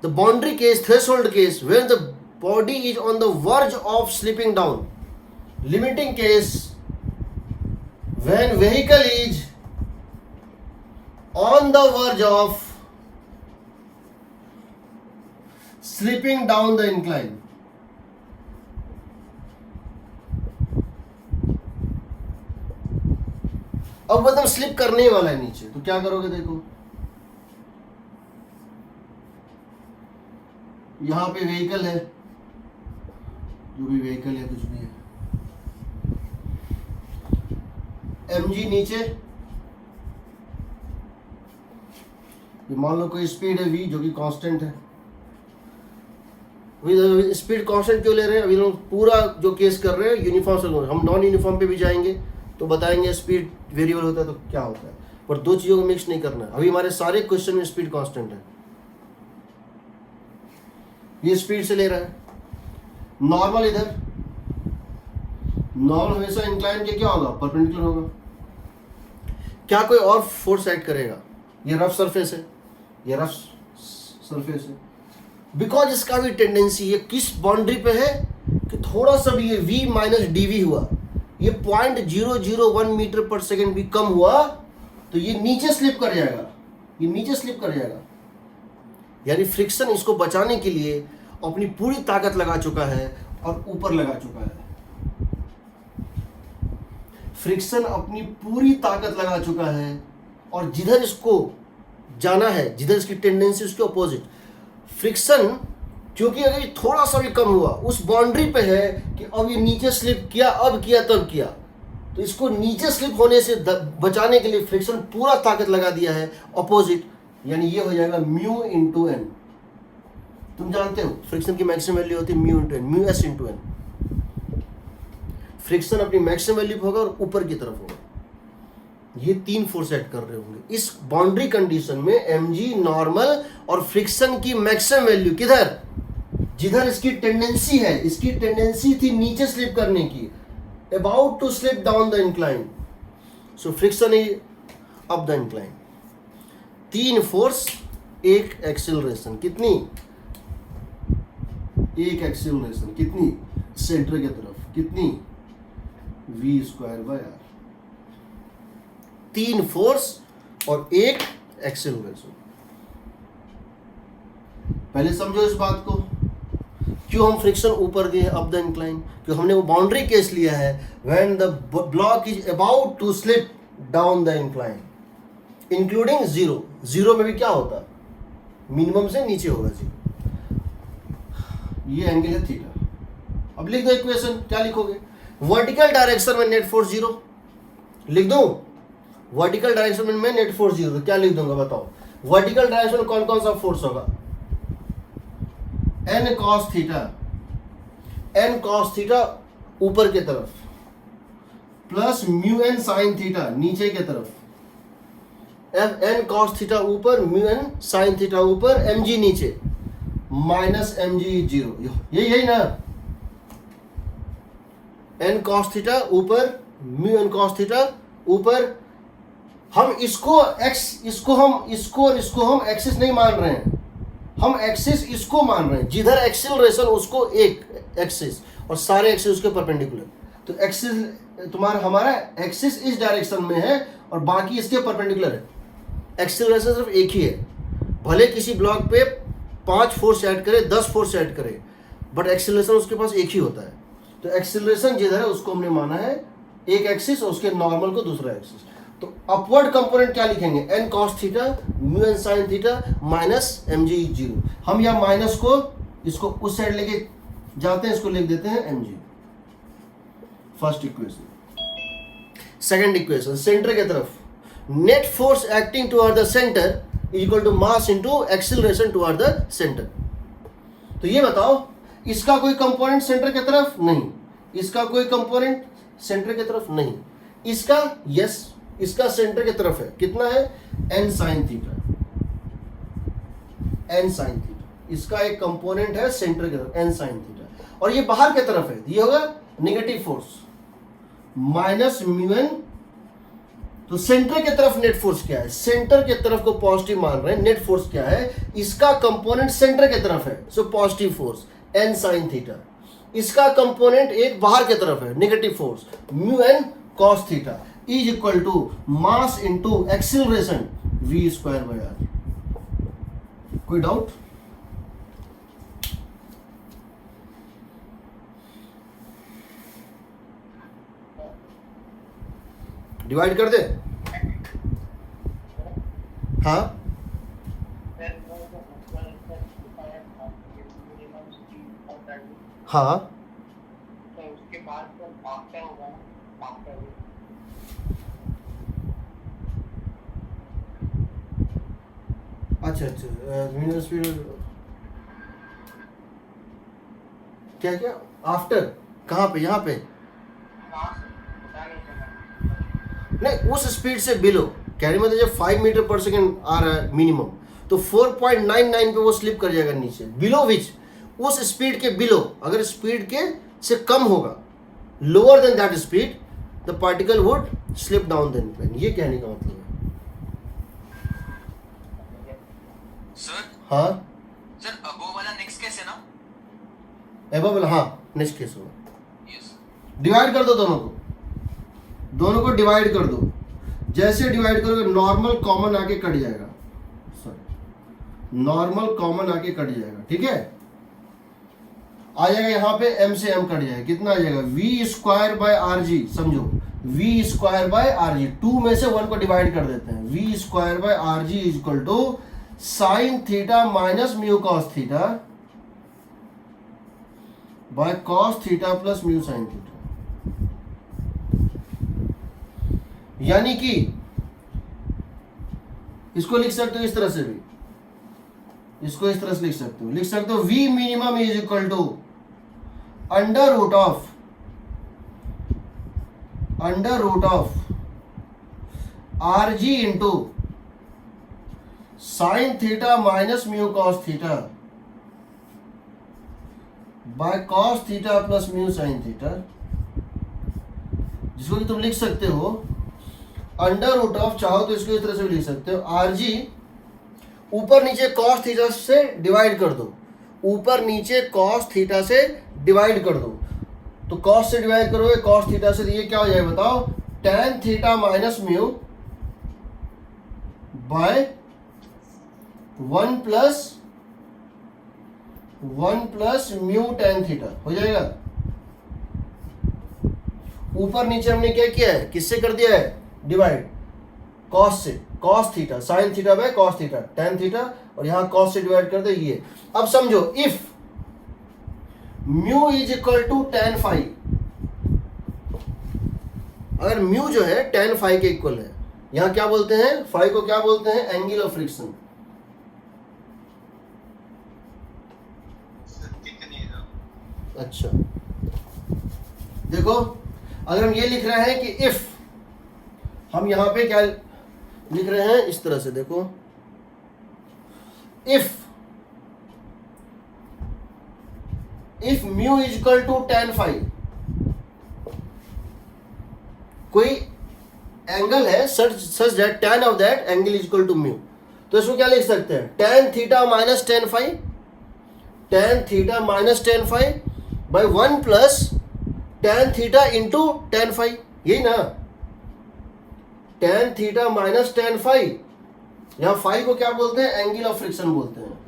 the boundary case, threshold case, when the body is on the verge of slipping down। Limiting case when vehicle is on the verge of slipping down the incline. अब मतलब स्लिप करने ही वाला है नीचे, तो क्या करोगे? देखो यहां पे व्हीकल है, जो भी व्हीकल है, कुछ भी है, mg नीचे, मान लो कोई स्पीड है v जो कि कांस्टेंट है। स्पीड कांस्टेंट क्यों ले रहे हैं? अभी लोग पूरा जो केस कर रहे हैं यूनिफॉर्म से, हम नॉन यूनिफॉर्म पे भी जाएंगे तो बताएंगे स्पीड वेरिएबल होता है तो क्या होता है, पर दो चीज़ों को मिक्स नहीं करना है। अभी हमारे सारे क्वेश्चन में स्पीड कांस्टेंट है। ये स्पीड से ले रहा है, नॉर्मल इधर, नॉर्मल हमेशा इंक्लाइन के क्या होगा? परपेंडिकुलर होगा। क्या कोई और फोर्स ऐड करेगा? ये रफ सरफेस है, ये रफ सरफेस है, बिकॉज इसका भी टेंडेंसी ये किस बाउंड्री पे है कि थोड़ा सा भी ये v माइनस डी हुआ, ये 0.001 मीटर पर सेकेंड भी कम हुआ तो ये नीचे स्लिप कर जाएगा, ये नीचे स्लिप कर जाएगा। यानी फ्रिक्शन इसको बचाने के लिए अपनी पूरी ताकत लगा चुका है और ऊपर लगा चुका है। फ्रिक्शन अपनी पूरी ताकत लगा चुका है और जिधर इसको जाना है, जिधर इसकी टेंडेंसी उसके अपोजिट, फ्रिक्शन क्योंकि अगर ये थोड़ा सा भी कम हुआ उस बाउंड्री पे है कि अब ये नीचे स्लिप किया, अब किया तब किया, तो इसको नीचे स्लिप होने से बचाने के लिए फ्रिक्शन पूरा ताकत लगा दिया है अपोजिट, यानी ये हो जाएगा म्यू इंटू एन। तुम जानते हो फ्रिक्शन की मैक्सिमम वैल्यू होती है mu into N, mu S into N. Friction अपनी मैक्सिमम वैल्यू होगा और ऊपर की तरफ होगा। ये तीन फोर्स ऐड कर रहे होंगे इस बाउंड्री कंडीशन में, mg नॉर्मल और फ्रिक्शन की मैक्सिमम वैल्यू किधर? जिधर इसकी टेंडेंसी है, इसकी टेंडेंसी थी नीचे स्लिप करने की, about to slip down the incline, so friction is up the incline. तीन फोर्स, एक एक्सेलरेशन, कितनी? एक एक्सेलरेशन कितनी? सेंटर की तरफ, कितनी? v²/r। तीन फोर्स और एक एक्सेलरेशन। पहले समझो इस बात को, क्यों हम फ्रिक्शन ऊपर दिए अप द इंक्लाइन? क्यों हमने वो बाउंड्री केस लिया है when the block is about to slip down the incline including zero. Zero में भी क्या होता है? मिनिमम से नीचे होगा जीरो। ये एंगल है थीटा। अब लिख दो इक्वेशन, क्या लिखोगे? वर्टिकल डायरेक्शन में नेट फोर्स जीरो लिख दो। वर्टिकल डायरेक्शन में नेट फोर्स जीरो, क्या लिख दूंगा बताओ? वर्टिकल डायरेक्शन में कौन कौन सा फोर्स होगा? n cos theta, n cos theta ऊपर के तरफ, plus mu n sin theta नीचे के तरफ, n cos थीटा ऊपर, म्यू n sin थीटा ऊपर, mg नीचे, माइनस mg जीरो। यही ना? n cos थीटा ऊपर, म्यू n cos थीटा ऊपर। हम इसको x, इसको हम एक्सिस नहीं मान रहे हैं, हम एक्सिस इसको मान रहे हैं। जिधर एक्सेलरेशन उसको एक एक्सिस और सारे एक्सिस उसके परपेंडिकुलर। तो एक्सिस तुम्हारा, हमारा एक्सिस इस डायरेक्शन में है और बाकी इसके परपेंडिकुलर है। एक्सेलरेशन सिर्फ एक ही है, भले किसी ब्लॉक पे 5 फोर्स ऐड करे, 10 फोर्स ऐड करे, बट एक्सेलरेशन उसके पास एक ही होता है। तो एक्सेलरेशन जिधर है उसको हमने माना है एक एक्सिस और उसके नॉर्मल को दूसरा एक्सिस। तो अपवर्ड कंपोनेंट क्या लिखेंगे? n cos theta, mu n sin theta, minus mg zero. हम यहाँ माइनस को इसको उस साइड लेके जाते हैं, इसको लिख देते हैं mg। First equation. Second equation, centre की तरफ net force acting toward the centre is equal to mass into acceleration toward the centre. तो ये बताओ, इसका कोई कंपोनेंट सेंटर की तरफ नहीं, इसका कोई कंपोनेंट सेंटर की तरफ नहीं, इसका यस, इसका सेंटर की तरफ है। कितना है? n sin theta, n sin theta. इसका एक कंपोनेंट है सेंटर की तरफ, n sin थीटा, और ये बाहर की तरफ है, ये होगा negative force minus mu n। तो सेंटर की तरफ नेट फोर्स क्या है? सेंटर की तरफ को पॉजिटिव मान रहे हैं। नेट फोर्स क्या है? इसका कंपोनेंट सेंटर की तरफ है, so positive force n sin theta. इसका कंपोनेंट एक बाहर की तरफ है, negative force mu n cos theta is equal to mass into acceleration V square by R. कोई डाउट? डिवाइड कर दे। हाँ हाँ उसके बाद तो आफ्टर होगा ना, आफ्टर अच्छा मिनिमम स्पीड क्या क्या आफ्टर कहाँ पे? यहाँ पे नहीं, उस स्पीड से बिलो कहने मतलब जब 5 मीटर पर सेकेंड आ रहा है मिनिमम, तो 4.99 पे वो स्लिप कर जाएगा नीचे। बिलो विच, उस स्पीड के बिलो, अगर स्पीड के से कम होगा, lower than that speed, the particle would slip down the plane. ये कहने का मतलब है। सर हाँ सर अबो वाला नेक्स्ट केस है ना? एबव, हाँ नेक्स्ट केस होगा। यस डिवाइड कर दो दोनों को डिवाइड कर दो। जैसे डिवाइड करोगे नॉर्मल कॉमन आके कट जाएगा, सॉरी नॉर्मल कॉमन आके कट जाएगा, ठीक है। आ जाएगा यहाँ पे m से m कट जाएगा, कितना आ जाएगा v स्क्वायर बाय आर जी। समझो v स्क्वायर बाय आर जी, 2 में से 1 को डिवाइड कर देते हैं। v square by R G is equal to sine theta minus mu cos theta by cos theta plus mu sine theta. यानी कि इसको लिख सकते हो इस तरह से भी, इसको इस तरह से लिख सकते हो v minimum is equal to under root of R G into sine theta minus mu cos theta by cos theta plus mu sine theta, जिसको कि तुम लिख सकते हो अंडर रूट ऑफ, चाहो तो इसको इस तरह से भी लिख सकते हो, आर जी ऊपर नीचे कॉस थीटा से डिवाइड कर दो, ऊपर नीचे कॉस थीटा से डिवाइड कर दो। तो कॉस से डिवाइड करोगे कॉस थीटा से, तो ये क्या हो जाएगा बताओ, tan theta minus mu by 1 plus mu tan theta हो जाएगा। ऊपर नीचे हमने क्या किया है, किससे कर दिया है डिवाइड, कॉस से, cos theta sine theta by cos theta tan theta, और यहां कॉस से डिवाइड कर दे ये। अब समझो if mu is equal to tan phi, अगर म्यू जो है tan फाई के इक्वल है, यहां क्या बोलते हैं, फाई को क्या बोलते हैं, एंगल ऑफ फ्रिक्शन। अच्छा देखो, अगर हम ये लिख रहे हैं कि इफ, हम यहां पे क्या लिख रहे हैं इस तरह से, देखो if mu is equal to tan phi, कोई एंगल है such that tan of that angle is equal to mu, तो इसको क्या लिख सकते हैं, tan theta minus tan phi, tan theta minus tan phi by 1 plus tan theta into tan phi, यही ना, tan theta minus tan phi, यहां फाई को क्या बोलते हैं, एंगल ऑफ फ्रिक्शन बोलते हैं।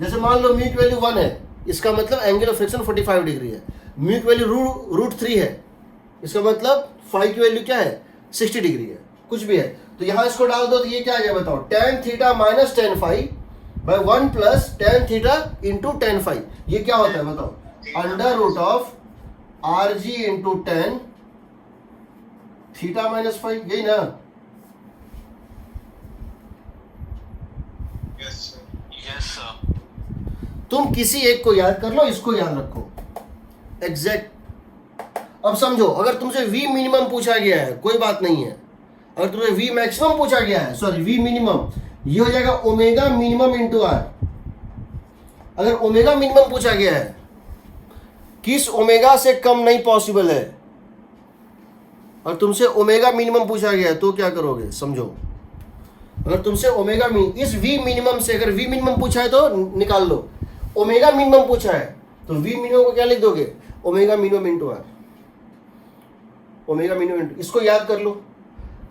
जैसे मान लो म्यू की वैल्यू 1 है, इसका मतलब एंगल ऑफ फ्रिक्शन 45 डिग्री है। म्यू की वैल्यू √3 है, इसका मतलब फाई की वैल्यू क्या है, 60 डिग्री है, कुछ भी है। तो यहां इसको डाल दो तो ये क्या आ जाएगा बताओ, tan theta minus tan phi by 1 plus tan theta into tan phi, ये क्या होता है बताओ, under root of R G into tan theta minus phi, यही ना। Yes sir. तुम किसी एक को याद कर लो, इसको याद रखो एग्जैक्ट। अब समझो, अगर तुमसे v मिनिमम पूछा गया है, कोई बात नहीं है, अगर तुमसे v मैक्सिमम पूछा गया है, सॉरी v मिनिमम, ये हो जाएगा ओमेगा मिनिमम इंटू आर। अगर ओमेगा मिनिमम पूछा गया है, किस ओमेगा से कम नहीं पॉसिबल है, और तुमसे ओमेगा मिनिमम पूछा गया है तो क्या करोगे, समझो। अगर तुमसे ओमेगा इस v मिनिमम से अगर v मिनिमम पूछा है तो निकाल लो, ओमेगा मिनिमम पूछा है तो v मिनिमम को क्या लिख दोगे, omega minimum into R, omega minimum into, इसको याद कर लो।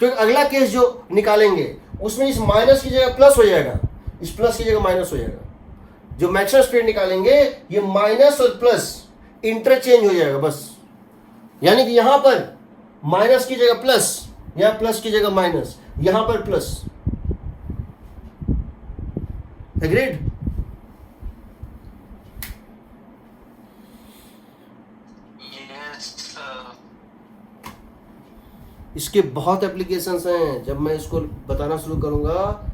क्योंकि अगला केस जो निकालेंगे उसमें इस माइनस की जगह प्लस हो जाएगा, इस प्लस की जगह माइनस हो जाएगा। जो मैक्सिमम स्पीड निकालेंगे ये माइनस और प्लस इंटरचेंज हो जाएगा बस। यानी कि यहां पर माइनस की जगह प्लस, यहां प्लस की जगह माइनस, यहां पर प्लस। एग्रीड? Yes sir. इसके बहुत एप्लीकेशंस हैं। जब मैं इसको बताना शुरू करूंगा,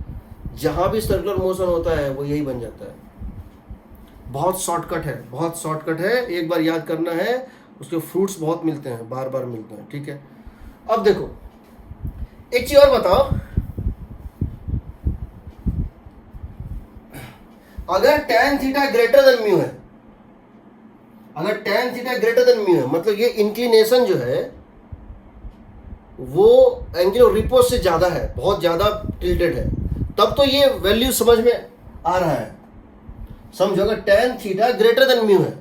जहां भी सर्कुलर मोशन होता है वो यही बन जाता है। बहुत शॉर्टकट है, बहुत शॉर्टकट है, एक बार याद करना है। उसके फ्रूट्स बहुत मिलते हैं, बार बार मिलते हैं, ठीक है। अब देखो एक चीज और बताओ, अगर tan theta greater than mu है, अगर tan theta greater than mu है, मतलब ये इंक्लिनेशन जो है वो एंगल ऑफ रिपोज से ज्यादा है, बहुत ज्यादा टिल्टेड है, तब तो ये वैल्यू समझ में आ रहा है। समझो, अगर tan theta greater than mu है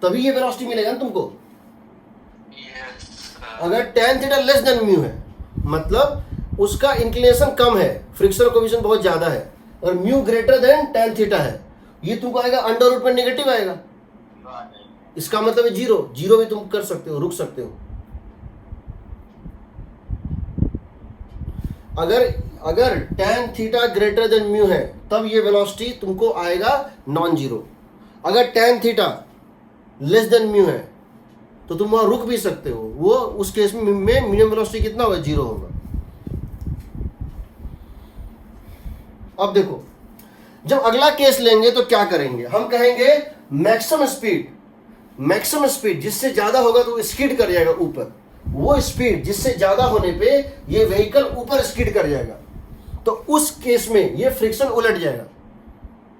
तभी ये वेलोसिटी मिलेगा ना तुमको। Yes sir. अगर tan theta less than mu है मतलब उसका इंक्लिनेशन कम है, फ्रिक्शन कोएफिशिएंट बहुत ज्यादा है, और mu greater than tan theta है, ये तुमको आएगा अंडर रूट में नेगेटिव आएगा। इसका मतलब है जीरो, जीरो भी तुम कर सकते हो, रुक सकते हो। अगर tan theta greater than mu है तब ये वेलोसिटी तुमको आएगा नॉन जीरो। अगर tan theta less than mu है तो तुम वहां रुक भी सकते हो, वो उस केस में मिनिमम वेलोसिटी कितना होगा, जीरो होगा। अब देखो, जब अगला केस लेंगे तो क्या करेंगे, हम कहेंगे मैक्सिमम स्पीड जिससे ज्यादा होगा तो स्किड कर जाएगा ऊपर, वो स्पीड जिससे ज्यादा होने पे ये व्हीकल ऊपर स्किड कर जाएगा। तो उस केस में ये फ्रिक्शन उलट जाएगा।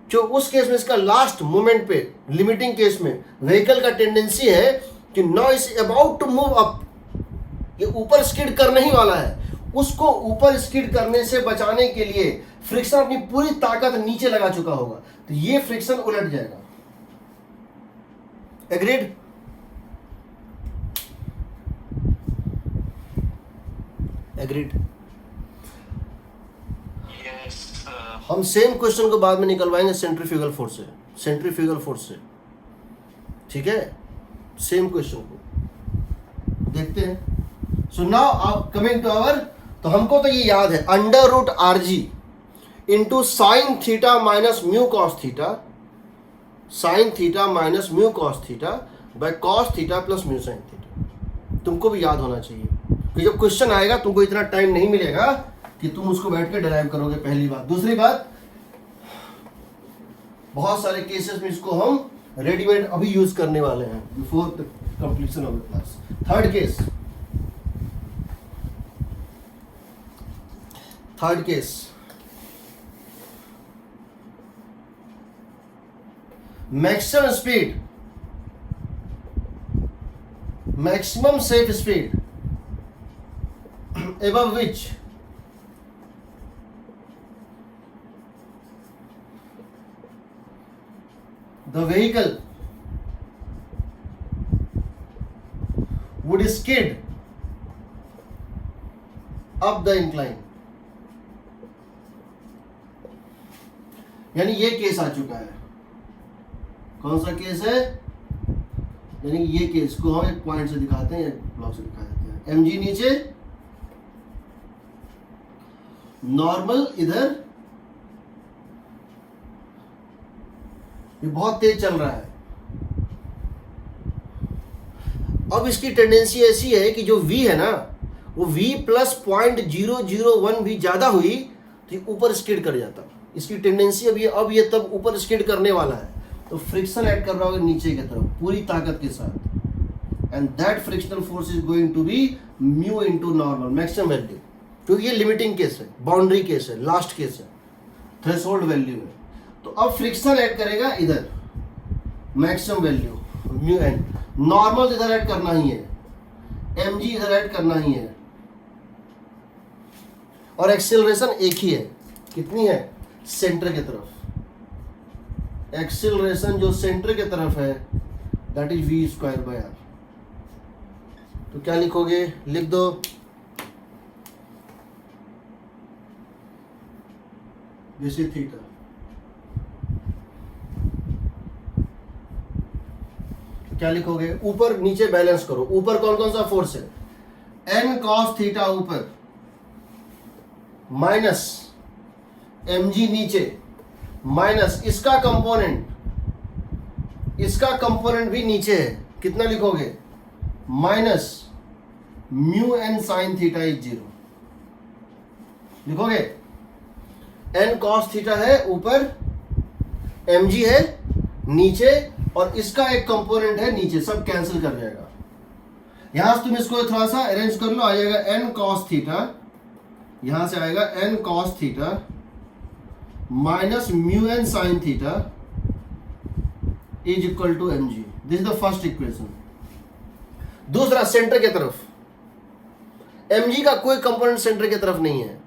जो उस केस में इसका लास्ट मोमेंट पे, लिमिटिंग केस में व्हीकल का टेंडेंसी है कि now is about to move up, ये ऊपर स्किड करने ही वाला है, उसको ऊपर स्किड करने से बचाने के लिए फ्रिक्शन अपनी पूरी ताकत नीचे लगा चुका होगा, तो ये फ्रिक्शन उलट जाएगा। एग्रीड? एग्रीड? Yes sir. हम सेम क्वेश्चन को बाद में निकलवाएंगे सेंट्रीफ्यूगल फोर्स से, सेंट्रीफ्यूगल फोर्स से, ठीक है। सेम क्वेश्चन को देखते हैं। सो नाउ आप कमिंग टू आवर, तो हमको तो ये याद है under root R G into sine theta minus mu cos theta, sine theta minus mu cos theta by cos theta plus mu sine theta. तुमको भी याद होना चाहिए कि जब क्वेश्चन आएगा तुमको इतना टाइम नहीं मिलेगा कि तुम उसको बैठ के डिराइव करोगे, पहली बात। दूसरी बात, बहुत सारे केसेस में इसको हम रेडीमेड अभी यूज करने वाले हैं before the completion of the class. Third case, maximum speed, maximum safe speed above which the vehicle would skid up the incline। यानी ये केस आ चुका है। कौन सा केस है? यानी ये केस को हम एक पॉइंट से दिखाते हैं या ब्लॉक से दिखा देते हैं। mg नीचे, नॉर्मल इधर, ये बहुत तेज चल रहा है। अब इसकी टेंडेंसी ऐसी है कि जो v है ना, वो v प्लस 0.001 भी ज्यादा हुई तो ये ऊपर स्किड कर जाता। इसकी टेंडेंसी अब ये तब ऊपर स्किड करने वाला है, तो फ्रिक्शन ऐड कर रहा होगा नीचे की तरफ पूरी ताकत के साथ, and that frictional force is going to be mu into normal maximum value, क्योंकि ये लिमिटिंग केस है, बाउंड्री केस है, लास्ट केस है, थ्रेशोल्ड वैल्यू है। तो अब फ्रिक्शन ऐड करेगा इधर maximum value mu, and normal इधर ऐड करना ही है, mg इधर ऐड करना ही है, और एक्सेलरेशन एक ही है। कितनी है? सेंटर की तरफ। एक्सेलरेशन जो सेंटर की तरफ है that is v square bye r। तो क्या लिखोगे? लिख दो दिस इज थीटा। क्या लिखोगे? ऊपर नीचे बैलेंस करो। ऊपर कौन कौन सा फोर्स है? n cos थीटा ऊपर, माइनस mg नीचे, माइनस इसका कंपोनेंट भी नीचे है। कितना लिखोगे? Minus mu N sine theta is 0 लिखोगे। n cos थीटा है ऊपर, mg है नीचे, और इसका एक कंपोनेंट है नीचे, सब कैंसिल कर जाएगा। यहां से तुम इसको थोड़ा सा अरेंज कर लो, आ जाएगा n cos थीटा, यहां से आएगा n cos theta minus mu N sine theta is equal to mg। This is the first equation. दूसरा, सेंटर की तरफ mg का कोई कंपोनेंट सेंटर की तरफ नहीं है।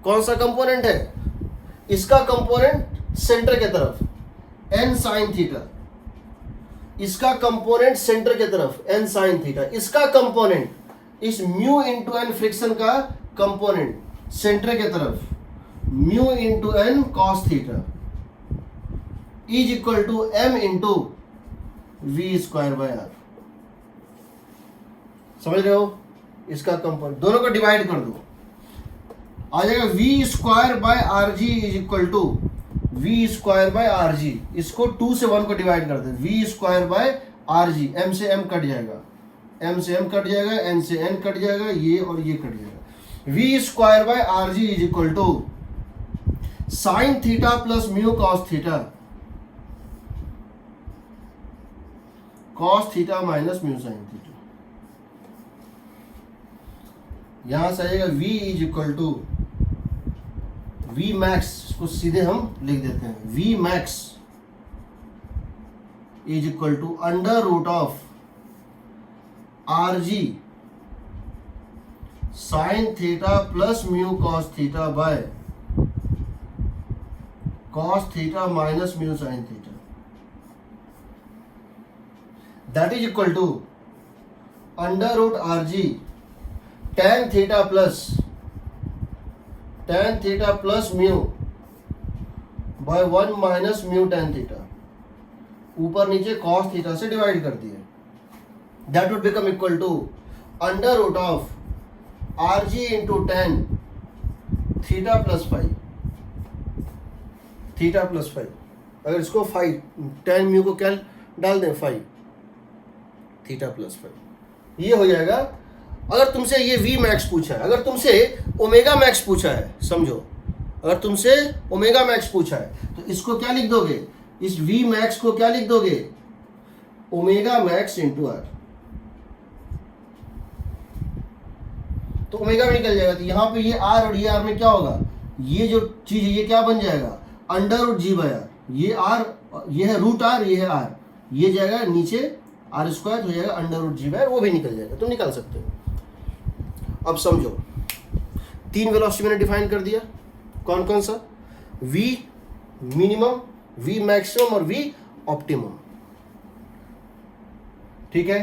कौन सा कंपोनेंट है? इसका कंपोनेंट सेंटर की तरफ n साइन थीटा, इसका कंपोनेंट सेंटर की तरफ n साइन थीटा, इसका कंपोनेंट इस म्यू इंटू एन फ्रिक्शन का कंपोनेंट सेंटर की तरफ mu into N cos theta is equal to m into V square by R. समझ रहे हो? इसका कंपोनेंट दोनों को डिवाइड कर दो, आ जाएगा v square by R G is equal to v square by R G. इसको 2 से 1 को डिवाइड कर दे, v square by R G. M से एम कट जाएगा, एम से एम कट जाएगा, एन से एन कट जाएगा, ये और ये कट जाएगा। V square by R G is equal to sine theta plus mu cos theta, cos theta minus mu sine theta. यहां से आएगा v is equal to V max, इसको सीधे हम लिख देते हैं, V max is equal to under root of R G sine theta plus mu cos theta by cos theta minus mu sine theta, that is equal to under root R G tan theta plus mu by 1 minus mu tan theta, ऊपर नीचे cos थीटा से डिवाइड कर दिए। That would become equal to under root of R G into tan theta plus 5, theta plus 5। अगर इसको 5 tan म्यू को क्या डाल दें 5 थीटा प्लस 5, ये हो जाएगा। अगर तुमसे ये वी मैक्स पूछा है, अगर तुमसे ओमेगा मैक्स पूछा है, समझो, अगर तुमसे ओमेगा मैक्स पूछा है तो इसको क्या लिख दोगे? इस वी मैक्स को क्या लिख दोगे? Omega max into R. तो ओमेगा में निकल जाएगा, तो यहां पे ये आर और ये आर में क्या होगा? ये जो चीज है ये क्या बन जाएगा? Under root G by R. ये आर, ये है रूट आर, ये है आर, ये जाएगा नीचे आर स्क्वायर हो जाएगा under root G by R, वो भी निकल जाएगा, तुम निकाल सकते हो। अब समझो, 3 वेलोसिटी मैंने डिफाइन कर दिया, कौन कौन सा? v मिनिमम, v मैक्सिमम और v ऑप्टिमम। ठीक है,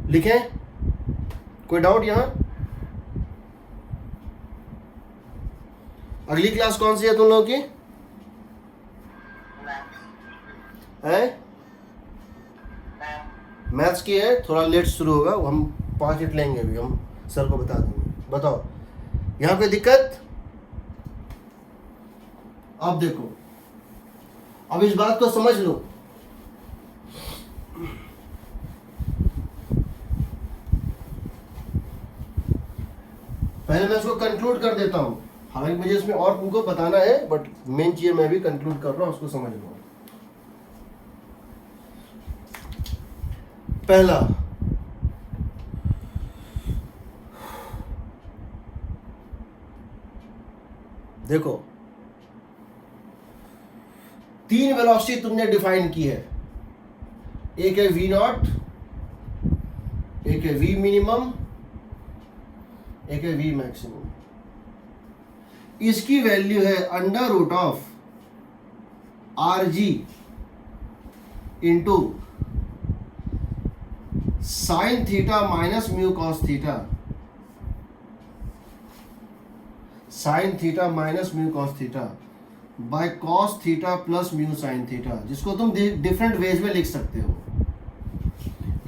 लिखें? कोई डाउट यहां? अगली क्लास कौन सी है तुम लोगों की? है मैथ्स की है, थोड़ा लेट शुरू होगा, हम 5 मिनट लेंगे, अभी हम सर को बता देंगे। बताओ यहाँ कोई दिक्कत? अब देखो, अब इस बात को समझ लो, पहले मैं इसको कंक्लूड कर देता हूं, हालांकि मुझे इसमें और तुमको बताना है, बट मेन चीज मैं भी कंक्लूड कर रहा हूं, उसको समझ लो। पहला, देखो 3 वेलोसिटी तुमने डिफाइन की है, एक है वी नॉट, एक है वी मिनिमम, एक है वी मैक्सिमम। इसकी वैल्यू है under root of R G into sine theta minus mu cos theta. Sine theta minus mu cos theta by cos theta plus mu sine theta, जिसको तुम डिफरेंट वेज में लिख सकते हो।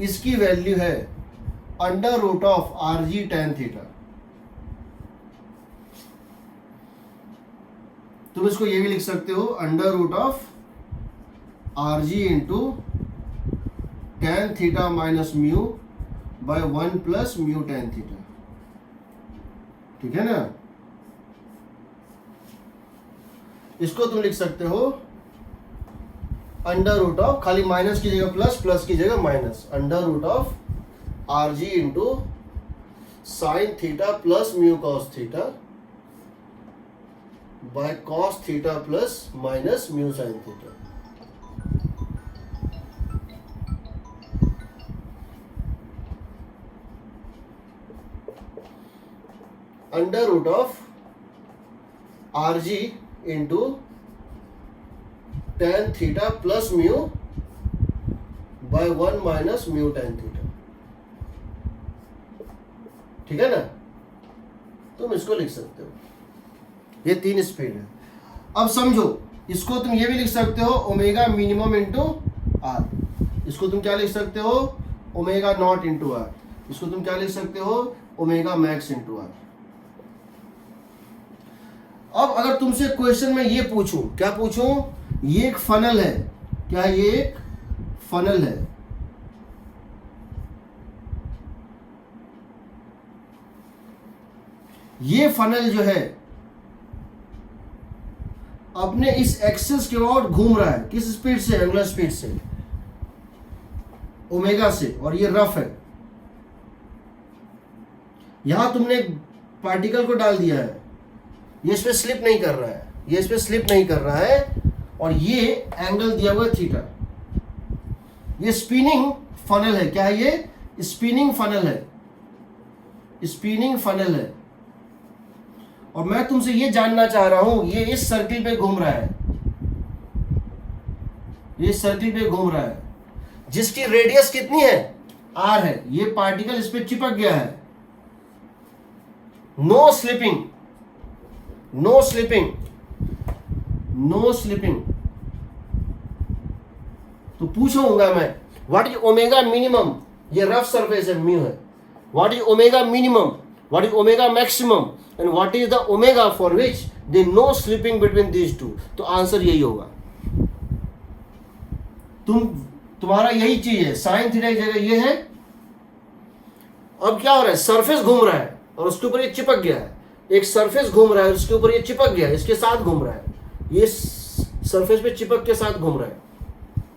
इसकी वैल्यू है under root of R G tan theta. तुम इसको ये भी लिख सकते हो under root of R G into tan theta minus mu by 1 plus mu tan theta. ठीक है ना। इसको तुम लिख सकते हो अंडर रूट ऑफ, खाली माइनस की जगह प्लस, प्लस की जगह minus, under root of R G into sine theta plus mu cos theta by cos theta plus minus mu sine theta. Under root of R G into tan theta plus mu by 1 minus mu tan theta. ठीक है ना। तुम इसको लिख सकते हो, ये 3 स्पीड है। अब समझो, इसको तुम ये भी लिख सकते हो ओमेगा मिनिमम इंटू आर। इसको तुम क्या लिख सकते हो ओमेगा नॉट इंटू आर। इसको तुम क्या लिख सकते हो ओमेगा मैक्स इंटू आर। अब अगर तुमसे क्वेश्चन में ये पूछूं, क्या पूछूं, ये एक फनल है, क्या ये एक फनल है? ये फनल जो है अपने इस एक्सिस के ओर घूम रहा है, किस स्पीड से? एंगुलर स्पीड से, ओमेगा से, और ये रफ है। यहां तुमने पार्टिकल को डाल दिया है, ये इस पे स्लिप नहीं कर रहा है, ये इस पे स्लिप नहीं कर रहा है, और ये एंगल दिया हुआ है थीटा। ये स्पिनिंग फनल है, क्या है ये? स्पिनिंग फनल है, स्पिनिंग फनल है। और मैं तुमसे ये जानना चाह रहा हूं, ये इस सर्किल पे घूम रहा है, ये सर्किल पे घूम रहा है, जिसकी रेडियस कितनी है? आर है। ये पार्टिकल इस पे चिपक गया है, no slipping, no slipping, no slipping. तो पूछूंगा मैं व्हाट इज ओमेगा मिनिमम, ये रफ सरफेस है, म्यू है, what is omega minimum, what is omega maximum, and what is the omega for which they no slipping between these two. तो आंसर यही होगा। तुम्हारा यही चीज है, साइन थीटा की जगह ये है। अब क्या हो रहा है, सरफेस घूम रहा है और उसके ऊपर ये चिपक गया है। एक सरफेस घूम रहा है, उसके ऊपर ये चिपक गया है, इसके साथ घूम रहा है, ये सरफेस पे चिपक के साथ घूम रहा है।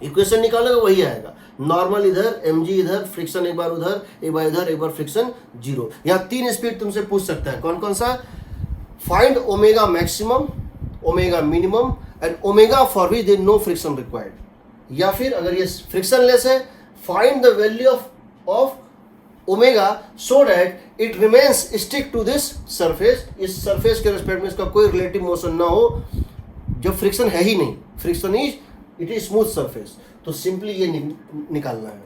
इक्वेशन निकालोगे वही आएगा, नॉर्मल इधर, mg इधर, फ्रिक्शन एक बार उधर, एक बार इधर, एक बार फ्रिक्शन 0। यहाँ 3 स्पीड तुमसे पूछ सकता है, कौन कौन सा? Find omega maximum, omega minimum and omega for which there no friction required. या फिर अगर ये फ्रिक्शन लेस है, find the value of omega so that it remains stick to this surface. इस सरफेस के रिस्पेक्ट में इसका कोई रिलेटिव मोशन ना हो, जब फ्रिक्शन है ही नहीं, friction is it is smooth surface. तो सिंपली ये निकालना है,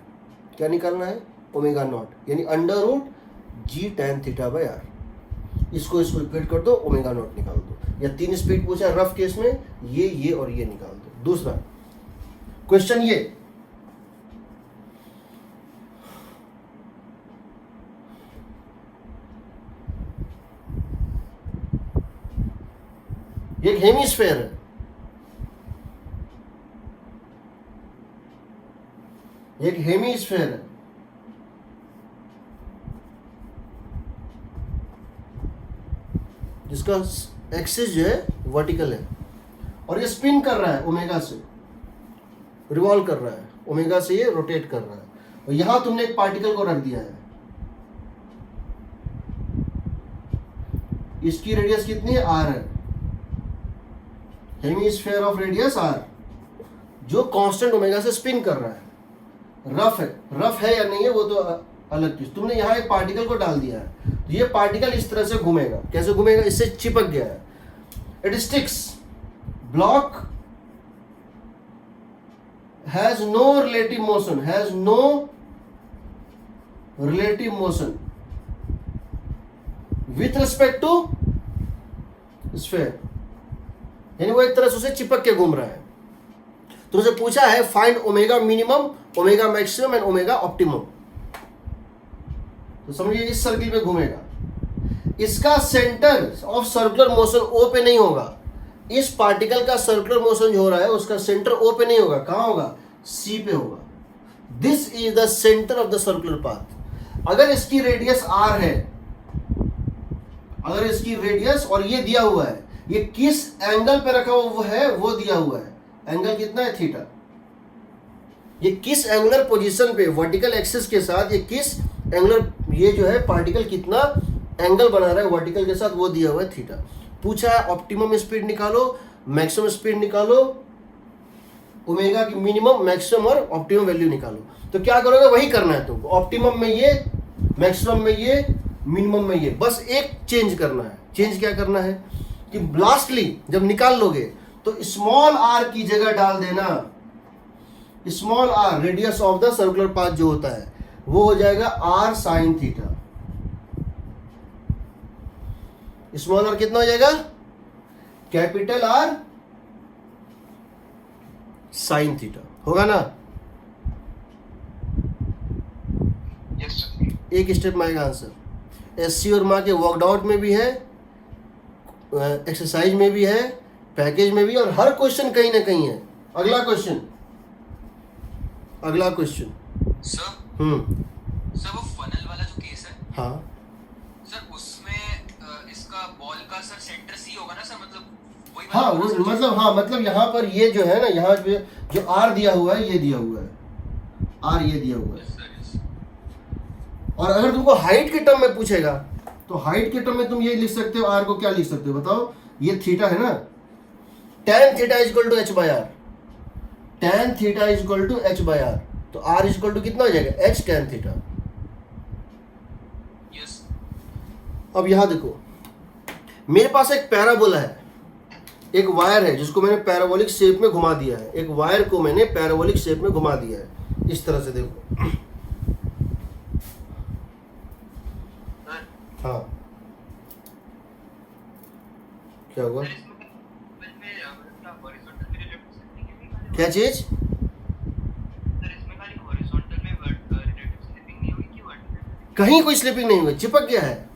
क्या निकालना है? ओमेगा नॉट, यानी under root G tan theta by R. इसको इक्वेट कर दो, ओमेगा नॉट निकाल दो। या 3 स्पीड पूछा रफ केस में, ये और ये निकाल दो। दूसरा क्वेश्चन ये, एक हेमिस्फेयर है, एक हेमिस्फेयर है, जिसका एक्सिस जो है वर्टिकल है, और ये स्पिन कर रहा है, ओमेगा से रिवॉल्व कर रहा है, ओमेगा से ये रोटेट कर रहा है। और यहां तुमने एक पार्टिकल को रख दिया है, इसकी रेडियस कितनी है? आर है, हेमिस्फेयर ऑफ रेडियस आर, जो कांस्टेंट ओमेगा से स्पिन कर रहा है। रफ है या नहीं है वो तो अलग चीज। तुमने यहाँ एक पार्टिकल को डाल दिया है, तो ये पार्टिकल इस तरह से घूमेगा। कैसे घूमेगा? इससे चिपक गया है, it sticks. Block has no relative motion, has no relative motion with respect to sphere, यानी वो एक तरह से उसे चिपक के घूम रहा है। तुमसे पूछा है find omega minimum, omega maximum and omega optimum, तो समझिए इस सर्किल पे घूमेगा। इसका सेंटर ऑफ सर्कुलर मोशन ओ पे नहीं होगा, इस पार्टिकल का सर्कुलर मोशन जो हो रहा है उसका सेंटर ओ पे नहीं होगा, कहाँ होगा, सी पे होगा। This is the centre of the circular path. अगर इसकी रेडियस आर है, अगर इसकी रेडियस और ये दिया हुआ है, ये किस एंगल पे रखा हुआ है वो दिया हुआ है, एंगल कितना है, थीटा। ये किस एंगुलर पोजीशन पे वर्टिकल एक्सिस के साथ ये किस एंगुलर, ये जो है पार्टिकल कितना एंगल बना रहा है वर्टिकल के साथ, वो दिया हुआ है थीटा। पूछा है ऑप्टिमम स्पीड निकालो, मैक्सिमम स्पीड निकालो, ओमेगा की मिनिमम, मैक्सिमम और ऑप्टिमम वैल्यू निकालो। तो क्या करोगे, वही करना है तुमको, ऑप्टिमम में ये, मैक्सिमम में ये, मिनिमम में ये, बस एक चेंज करना है। चेंज क्या करना है कि लास्टली जब निकाल लोगे तो स्मॉल आर की जगह डाल देना, small R radius of the circular path जो होता है वो हो जाएगा R sine theta. Small R कितना हो जाएगा, कैपिटल आर साइन थीटा, होगा ना। Yes sir. एक स्टेप में आएगा आंसर। एससी और माँ के वर्कड आउट में भी है, एक्सरसाइज में भी है, पैकेज में भी, और हर क्वेश्चन कहीं ना कहीं है। अगला क्वेश्चन, अगला क्वेश्चन। सर सर वो फनल वाला जो केस है, हाँ सर उसमें इसका बॉल का सर सेंटर सी होगा ना सर, मतलब वही हाँ, वाला वो सर? मतलब हाँ, मतलब यहाँ पर ये जो है ना, यहाँ पे जो आर दिया हुआ है ये दिया हुआ है, आर ये दिया हुआ है। Yes, sir, yes. और अगर तुमको हाइट के टर्म में पूछेगा तो हाइट के टर्म में तुम ये लिख सकते हो, आर को क्या लिख सकते हो बताओ, ये थीटा है ना, tan theta is equal to H by R, tan theta is equal to H by R, तो आर इज इक्वल टू कितना हो जाएगा, एच tan थीटा। Yes. अब यहां देखो, मेरे पास एक पैराबोला है, एक वायर है जिसको मैंने पैराबोलिक शेप में घुमा दिया है, एक वायर को मैंने पैराबोलिक शेप में घुमा दिया है, इस तरह से देखो। हाँ, क्या हुआ, सर इसमें क्या हॉरिजॉन्टल में रिलेटिव स्लिपिंग है? क्या चीज, सर इसमें खाली हॉरिजॉन्टल में रिलेटिव स्लिपिंग नहीं होगी कि वर्टिकल? कहीं कोई स्लिपिंग नहीं हुई, चिपक गया है,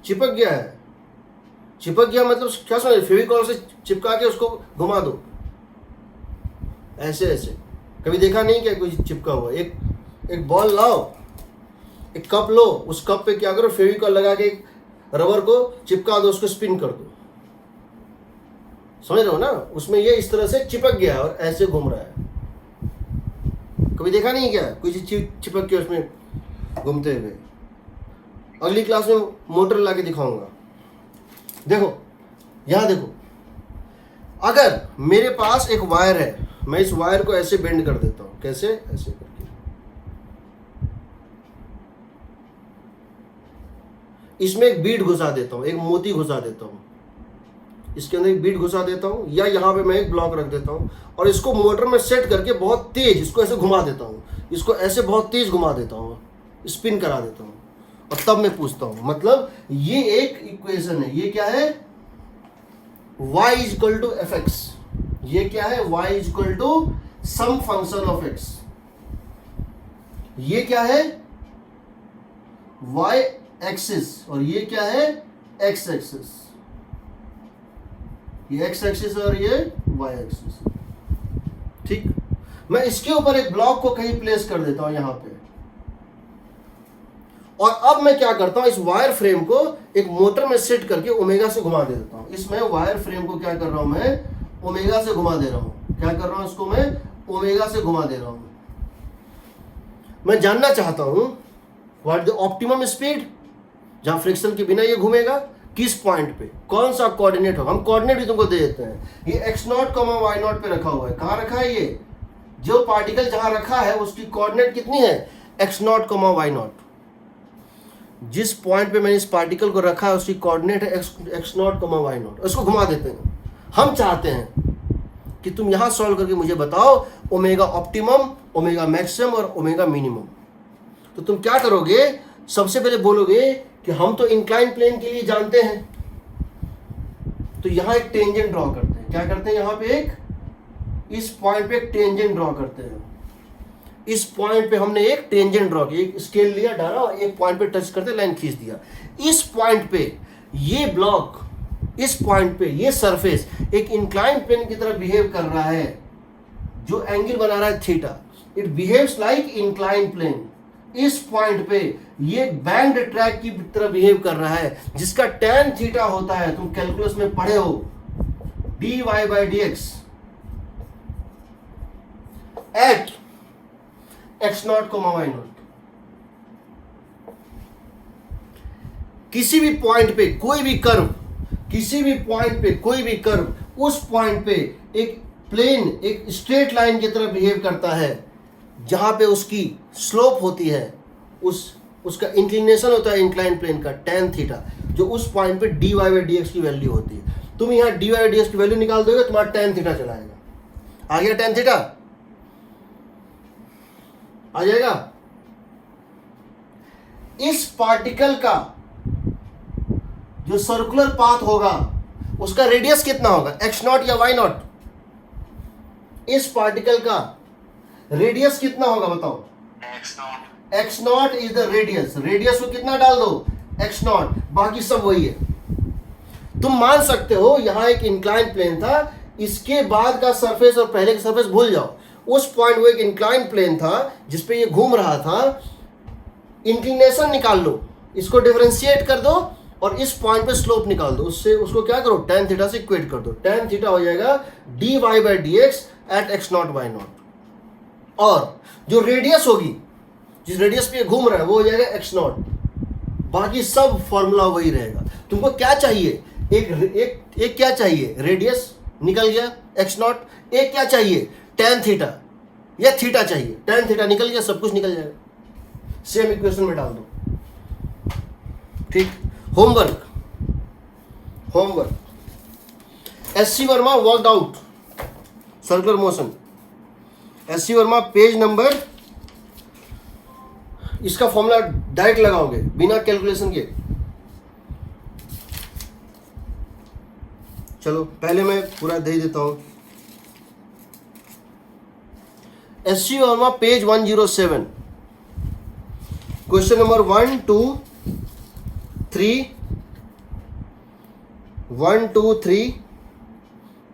चिपक गया है। चिपक गया मतलब क्या समझ, फेविकॉल से चिपका के उसको घुमा दो, ऐसे ऐसे। कभी देखा नहीं क्या कोई चिपका हुआ, एक बॉल लाओ, एक कप लो, उस कप पे क्या करो, फेविकॉल लगा के एक रबर को चिपका दो, उसको स्पिन कर दो, समझ रहे हो ना, उसमें ये इस तरह से चिपक गया है और ऐसे घूम रहा है। कभी देखा नहीं क्या कोई चीज चिपक के उसमें घूमते हुए। अगली क्लास में मोटर ला के दिखाऊंगा। देखो यहां देखो, अगर मेरे पास एक वायर है, मैं इस वायर को ऐसे बेंड कर देता हूं, कैसे, ऐसे करके, इसमें एक बीड घुसा देता हूं, एक मोती घुसा देता हूं, इसके अंदर एक बीड घुसा देता हूं, या यहाँ पे मैं एक ब्लॉक रख देता हूं और इसको मोटर में सेट करके बहुत तेज इसको ऐसे घुमा देता हूं, इसको ऐसे बहुत तेज घुमा देता हूं, स्पिन करा देता हूं, और तब मैं पूछता हूं, मतलब ये एक इक्वेशन है, ये क्या है, y is equal to F X, ये क्या है, y is equal to some function of x, ये क्या है, y एक्सिस, और ये क्या है, x एक्सिस, ये x एक्सिस और ये y एक्सिस। ठीक, मैं इसके ऊपर एक ब्लॉक को कहीं प्लेस कर देता हूं यहां पे, और अब मैं क्या करता हूं, इस वायर फ्रेम को एक मोटर में सेट करके ओमेगा से घुमा दे देता हूं। इसमें वायर फ्रेम को क्या कर रहा हूं, मैं ओमेगा से घुमा दे रहा हूं, क्या कर रहा हूं, इसको मैं ओमेगा से घुमा दे रहा हूं। मैं जानना चाहता हूं व्हाट द ऑप्टिमम स्पीड, जहां फ्रिक्शन के बिना ये घूमेगा, किस पॉइंट पे, कौन सा कोऑर्डिनेट होगा। हम कोऑर्डिनेट भी तुमको दे देते हैं, ये x0, y0 पे रखा हुआ है। कहां रखा है, ये जो पार्टिकल जहां रखा है उसकी कोऑर्डिनेट कितनी है, x0, y0। जिस पॉइंट पे मैंने इस पार्टिकल को रखा है उसकी कोऑर्डिनेट है x0, y0। उसको घुमा देते हैं। हम चाहते हैं कि तुम यहां सॉल्व करके मुझे बताओ ओमेगा ऑप्टिमम, ओमेगा मैक्सिमम और ओमेगा मिनिमम। तो तुम क्या करोगे, सबसे पहले बोलोगे कि हम तो इंक्लाइन प्लेन के लिए जानते हैं, तो यहां एक टेंजेंट ड्रॉ करते हैं। क्या करते हैं यहां पे एक, इस पॉइंट पे एक टेंजेंट ड्रॉ करते हैं। इस पॉइंट पे हमने एक टेंजेंट ड्रॉ किया, एक स्केल लिया, डाला, एक पॉइंट पे टच करते लाइन खींच दिया। इस पॉइंट पे ये ब्लॉक, इस पॉइंट पे ये सरफेस एक इंक्लाइन प्लेन की तरह बिहेव कर रहा है। जो एंगल बना रहा है theta, it behaves like incline plane. इस पॉइंट पे ये बैंड ट्रैक की तरह बिहेव कर रहा है, जिसका tan थीटा होता है, तुम कैलकुलस में पढ़े हो, dy/dx एट x0, y0। किसी भी पॉइंट पे कोई भी कर्व, किसी भी पॉइंट पे कोई भी कर्व, उस पॉइंट पे एक प्लेन, एक स्ट्रेट लाइन की तरह बिहेव करता है, जहां पे उसकी स्लोप होती है, उसका इंक्लिनेशन होता है इंक्लाइन प्लेन का tan थीटा, जो उस पॉइंट पे dy/dx की वैल्यू होती है। तुम यहां dy/dx की वैल्यू निकाल दोगे, तुम्हारा tan थीटा चला आएगा। आ गया tan थीटा, आ जाएगा। इस पार्टिकल का जो सर्कुलर पाथ होगा, उसका रेडियस कितना होगा, x0 या y0? इस पार्टिकल का रेडियस कितना होगा बताओ? x0 is the radius. Radius को कितना डाल दो, x0, बाकी सब वही है। तुम मान सकते हो यहां एक इंक्लाइन प्लेन था, इसके बाद का सरफेस और पहले का सरफेस भूल जाओ। उस पॉइंट वो एक इंक्लाइन प्लेन था जिसपे ये घूम रहा था। इंक्लिनेशन निकाल लो, इसको डिफरेंशिएट कर दो और इस पॉइंट पे स्लोप निकाल दो। उससे उसको क्या करो, tan थीटा से इक्वेट कर दो। tan थीटा हो जाएगा dy/dx एट x0 y0। और जो रेडियस होगी, जिस रेडियस पे घूम रहा है, वो हो जाएगा x0। बाकी सब फॉर्मूला वही रहेगा। तुमको क्या चाहिए, एक क्या चाहिए, रेडियस निकल गया x0। एक क्या चाहिए, tan थीटा या थीटा चाहिए, tan थीटा निकल गया, सब कुछ निकल जाएगा। सेम इक्वेशन में डाल दो। ठीक। Homework, SC. Verma worked out circular motion. SC. Verma page number, इसका फॉर्मूला डायरेक्ट लगाओगे बिना कैलकुलेशन के। चलो पहले मैं पूरा दे देता हूं। S C. Verma page 107, question number 1 2 3 1 2 3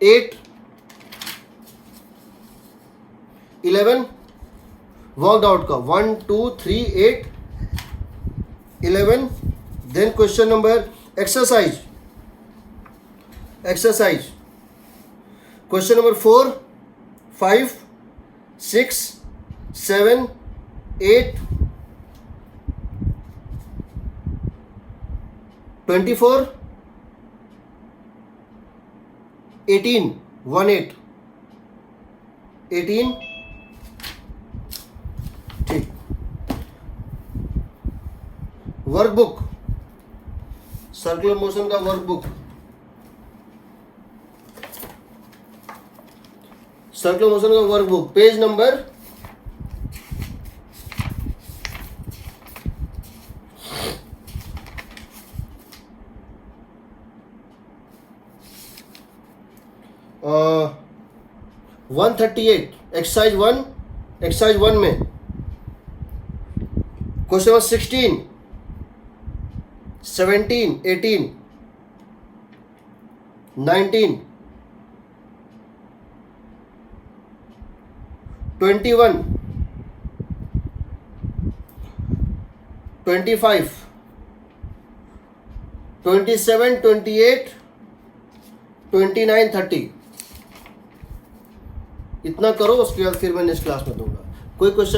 8 11 worked out का 1 2 3 8 11। Then question number exercise question number 4 5 6 7 8 24 18 18 18। ठीक। वर्कबुक, सर्कुलर मोशन का वर्कबुक, सर्कुलर मोशन का वर्कबुक पेज नंबर 138, एक्सरसाइज 1 में क्वेश्चन नंबर 16 17 18 19 21 25 27 28 29 30। इतना करो, उसके बाद फिर मैं नेक्स्ट क्लास में दूंगा। कोई क्वेश्चन